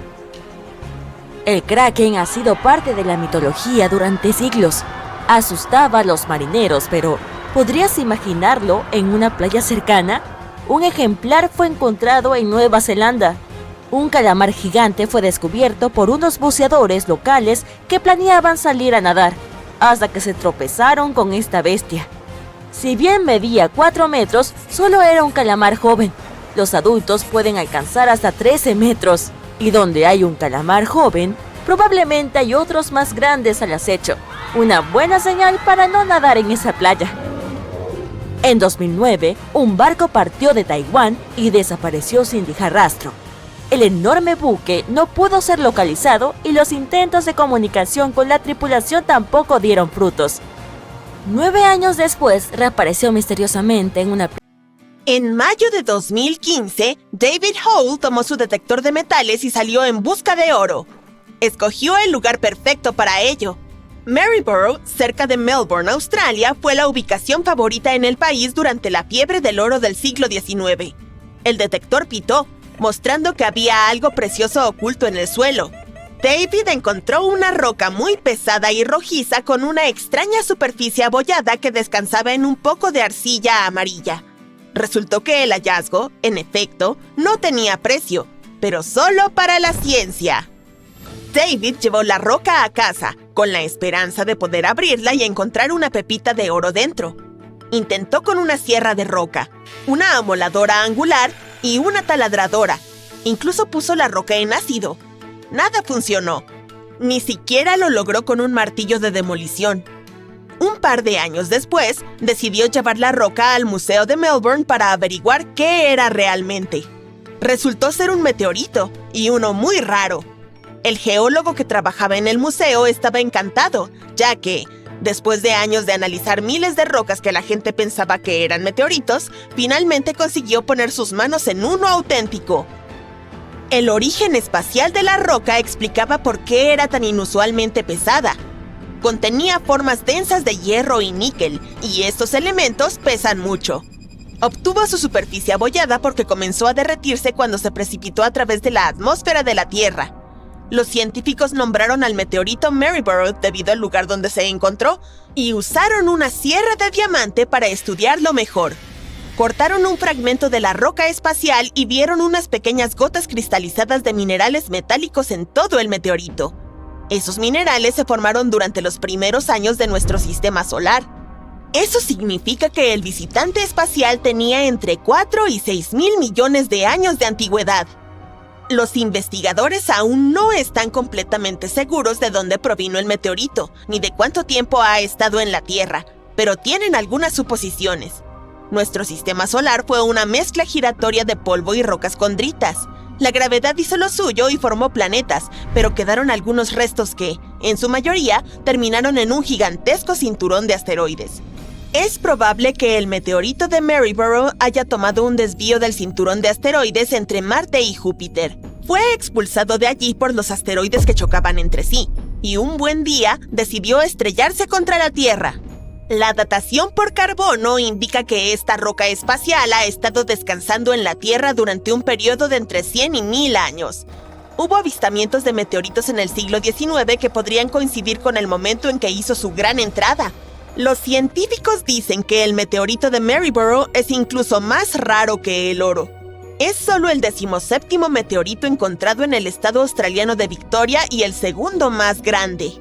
El kraken ha sido parte de la mitología durante siglos. Asustaba a los marineros, pero ¿podrías imaginarlo en una playa cercana? Un ejemplar fue encontrado en Nueva Zelanda. Un calamar gigante fue descubierto por unos buceadores locales que planeaban salir a nadar, hasta que se tropezaron con esta bestia. Si bien medía 4 metros, solo era un calamar joven. Los adultos pueden alcanzar hasta 13 metros. Y donde hay un calamar joven, probablemente hay otros más grandes al acecho. Una buena señal para no nadar en esa playa. En 2009, un barco partió de Taiwán y desapareció sin dejar rastro. El enorme buque no pudo ser localizado y los intentos de comunicación con la tripulación tampoco dieron frutos. 9 años después, reapareció misteriosamente en una playa. En mayo de 2015, David Hole tomó su detector de metales y salió en busca de oro. Escogió el lugar perfecto para ello. Maryborough, cerca de Melbourne, Australia, fue la ubicación favorita en el país durante la fiebre del oro del siglo XIX. El detector pitó, mostrando que había algo precioso oculto en el suelo. David encontró una roca muy pesada y rojiza con una extraña superficie abollada que descansaba en un poco de arcilla amarilla. Resultó que el hallazgo, en efecto, no tenía precio, pero solo para la ciencia. David llevó la roca a casa, con la esperanza de poder abrirla y encontrar una pepita de oro dentro. Intentó con una sierra de roca, una amoladora angular y una taladradora. Incluso puso la roca en ácido. Nada funcionó. Ni siquiera lo logró con un martillo de demolición. Un par de años después, decidió llevar la roca al Museo de Melbourne para averiguar qué era realmente. Resultó ser un meteorito, y uno muy raro. El geólogo que trabajaba en el museo estaba encantado, ya que, después de años de analizar miles de rocas que la gente pensaba que eran meteoritos, finalmente consiguió poner sus manos en uno auténtico. El origen espacial de la roca explicaba por qué era tan inusualmente pesada. Contenía formas densas de hierro y níquel, y estos elementos pesan mucho. Obtuvo su superficie abollada porque comenzó a derretirse cuando se precipitó a través de la atmósfera de la Tierra. Los científicos nombraron al meteorito Maryborough debido al lugar donde se encontró y usaron una sierra de diamante para estudiarlo mejor. Cortaron un fragmento de la roca espacial y vieron unas pequeñas gotas cristalizadas de minerales metálicos en todo el meteorito. Esos minerales se formaron durante los primeros años de nuestro sistema solar. Eso significa que el visitante espacial tenía entre 4 y 6 mil millones de años de antigüedad. Los investigadores aún no están completamente seguros de dónde provino el meteorito, ni de cuánto tiempo ha estado en la Tierra, pero tienen algunas suposiciones. Nuestro sistema solar fue una mezcla giratoria de polvo y rocas condritas. La gravedad hizo lo suyo y formó planetas, pero quedaron algunos restos que, en su mayoría, terminaron en un gigantesco cinturón de asteroides. Es probable que el meteorito de Maryborough haya tomado un desvío del cinturón de asteroides entre Marte y Júpiter. Fue expulsado de allí por los asteroides que chocaban entre sí, y un buen día decidió estrellarse contra la Tierra. La datación por carbono indica que esta roca espacial ha estado descansando en la Tierra durante un periodo de entre 100 y 1000 años. Hubo avistamientos de meteoritos en el siglo XIX que podrían coincidir con el momento en que hizo su gran entrada. Los científicos dicen que el meteorito de Maryborough es incluso más raro que el oro. Es solo el 17º meteorito encontrado en el estado australiano de Victoria y el segundo más grande.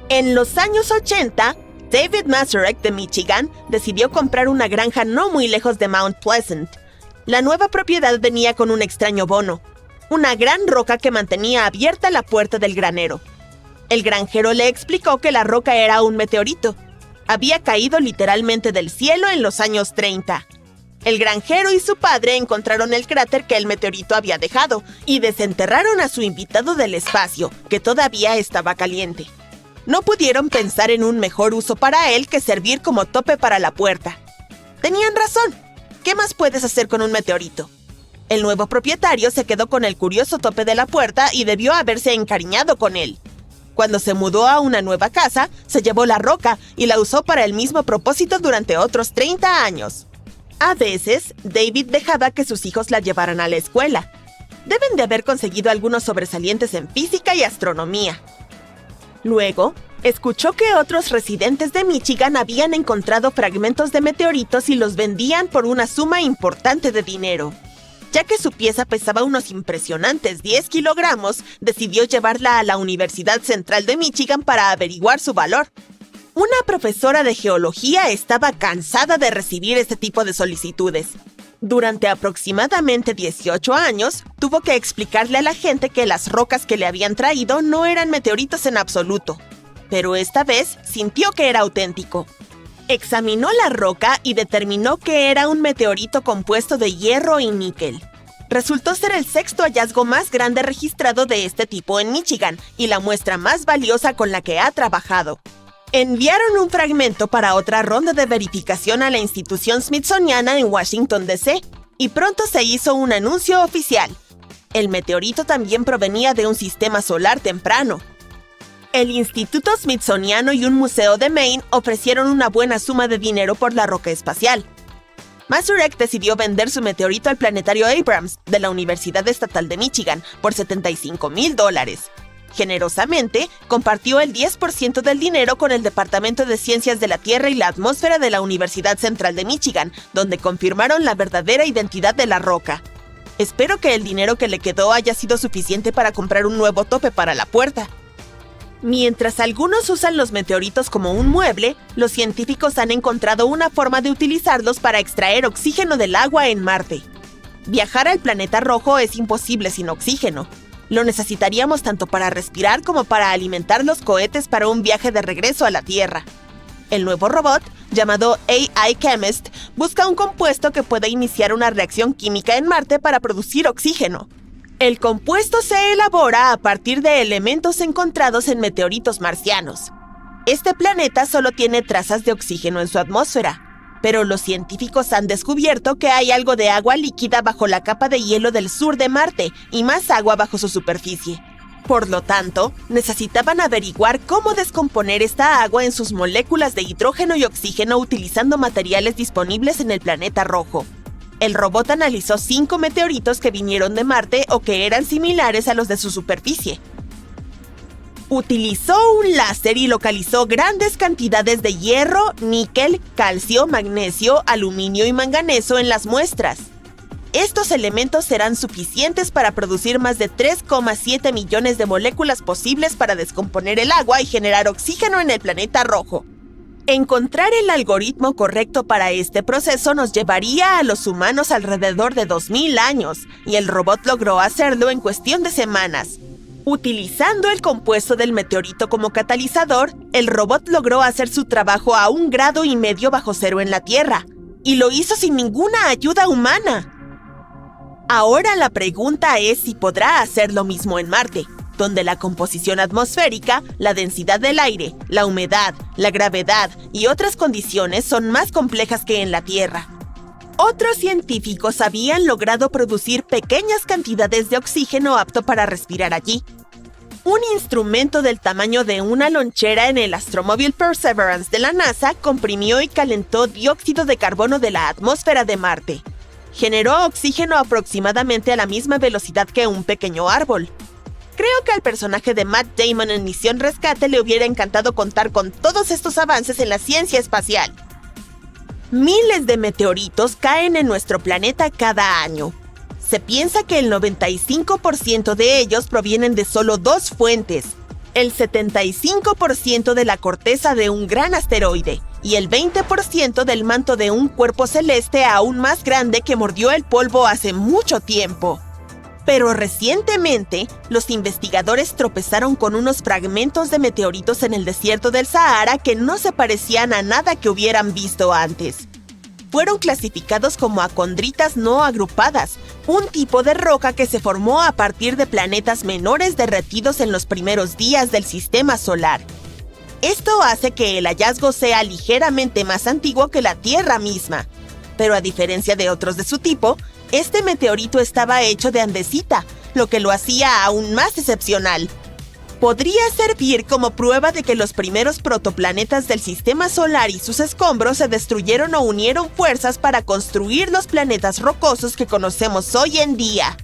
En los años 80, David Mazurek de Michigan decidió comprar una granja no muy lejos de Mount Pleasant. La nueva propiedad venía con un extraño bono, una gran roca que mantenía abierta la puerta del granero. El granjero le explicó que la roca era un meteorito. Había caído literalmente del cielo en los años 30. El granjero y su padre encontraron el cráter que el meteorito había dejado y desenterraron a su invitado del espacio, que todavía estaba caliente. No pudieron pensar en un mejor uso para él que servir como tope para la puerta. Tenían razón. ¿Qué más puedes hacer con un meteorito? El nuevo propietario se quedó con el curioso tope de la puerta y debió haberse encariñado con él. Cuando se mudó a una nueva casa, se llevó la roca y la usó para el mismo propósito durante otros 30 años. A veces, David dejaba que sus hijos la llevaran a la escuela. Deben de haber conseguido algunos sobresalientes en física y astronomía. Luego, escuchó que otros residentes de Michigan habían encontrado fragmentos de meteoritos y los vendían por una suma importante de dinero. Ya que su pieza pesaba unos impresionantes 10 kilogramos, decidió llevarla a la Universidad Central de Michigan para averiguar su valor. Una profesora de geología estaba cansada de recibir este tipo de solicitudes. Durante aproximadamente 18 años, tuvo que explicarle a la gente que las rocas que le habían traído no eran meteoritos en absoluto. Pero esta vez sintió que era auténtico. Examinó la roca y determinó que era un meteorito compuesto de hierro y níquel. Resultó ser el 6º hallazgo más grande registrado de este tipo en Michigan y la muestra más valiosa con la que ha trabajado. Enviaron un fragmento para otra ronda de verificación a la institución Smithsoniana en Washington, D.C., y pronto se hizo un anuncio oficial. El meteorito también provenía de un sistema solar temprano. El Instituto Smithsoniano y un museo de Maine ofrecieron una buena suma de dinero por la roca espacial. Mazurek decidió vender su meteorito al planetario Abrams de la Universidad Estatal de Michigan por $75,000. Generosamente, compartió el 10% del dinero con el Departamento de Ciencias de la Tierra y la Atmósfera de la Universidad Central de Michigan, donde confirmaron la verdadera identidad de la roca. Espero que el dinero que le quedó haya sido suficiente para comprar un nuevo tope para la puerta. Mientras algunos usan los meteoritos como un mueble, los científicos han encontrado una forma de utilizarlos para extraer oxígeno del agua en Marte. Viajar al planeta rojo es imposible sin oxígeno. Lo necesitaríamos tanto para respirar como para alimentar los cohetes para un viaje de regreso a la Tierra. El nuevo robot, llamado AI Chemist, busca un compuesto que pueda iniciar una reacción química en Marte para producir oxígeno. El compuesto se elabora a partir de elementos encontrados en meteoritos marcianos. Este planeta solo tiene trazas de oxígeno en su atmósfera, pero los científicos han descubierto que hay algo de agua líquida bajo la capa de hielo del sur de Marte y más agua bajo su superficie. Por lo tanto, necesitaban averiguar cómo descomponer esta agua en sus moléculas de hidrógeno y oxígeno utilizando materiales disponibles en el planeta rojo. El robot analizó 5 meteoritos que vinieron de Marte o que eran similares a los de su superficie. Utilizó un láser y localizó grandes cantidades de hierro, níquel, calcio, magnesio, aluminio y manganeso en las muestras. Estos elementos serán suficientes para producir más de 3,7 millones de moléculas posibles para descomponer el agua y generar oxígeno en el planeta rojo. Encontrar el algoritmo correcto para este proceso nos llevaría a los humanos alrededor de 2000 años, y el robot logró hacerlo en cuestión de semanas. Utilizando el compuesto del meteorito como catalizador, el robot logró hacer su trabajo a 1,5 grados bajo cero en la Tierra, y lo hizo sin ninguna ayuda humana. Ahora la pregunta es si podrá hacer lo mismo en Marte, donde la composición atmosférica, la densidad del aire, la humedad, la gravedad y otras condiciones son más complejas que en la Tierra. Otros científicos habían logrado producir pequeñas cantidades de oxígeno apto para respirar allí. Un instrumento del tamaño de una lonchera en el astromóvil Perseverance de la NASA comprimió y calentó dióxido de carbono de la atmósfera de Marte. Generó oxígeno aproximadamente a la misma velocidad que un pequeño árbol. Creo que al personaje de Matt Damon en Misión Rescate le hubiera encantado contar con todos estos avances en la ciencia espacial. Miles de meteoritos caen en nuestro planeta cada año. Se piensa que el 95% de ellos provienen de solo 2 fuentes: el 75% de la corteza de un gran asteroide y el 20% del manto de un cuerpo celeste aún más grande que mordió el polvo hace mucho tiempo. Pero recientemente, los investigadores tropezaron con unos fragmentos de meteoritos en el desierto del Sahara que no se parecían a nada que hubieran visto antes. Fueron clasificados como acondritas no agrupadas, un tipo de roca que se formó a partir de planetas menores derretidos en los primeros días del sistema solar. Esto hace que el hallazgo sea ligeramente más antiguo que la Tierra misma. Pero a diferencia de otros de su tipo, este meteorito estaba hecho de andesita, lo que lo hacía aún más excepcional. Podría servir como prueba de que los primeros protoplanetas del sistema solar y sus escombros se destruyeron o unieron fuerzas para construir los planetas rocosos que conocemos hoy en día.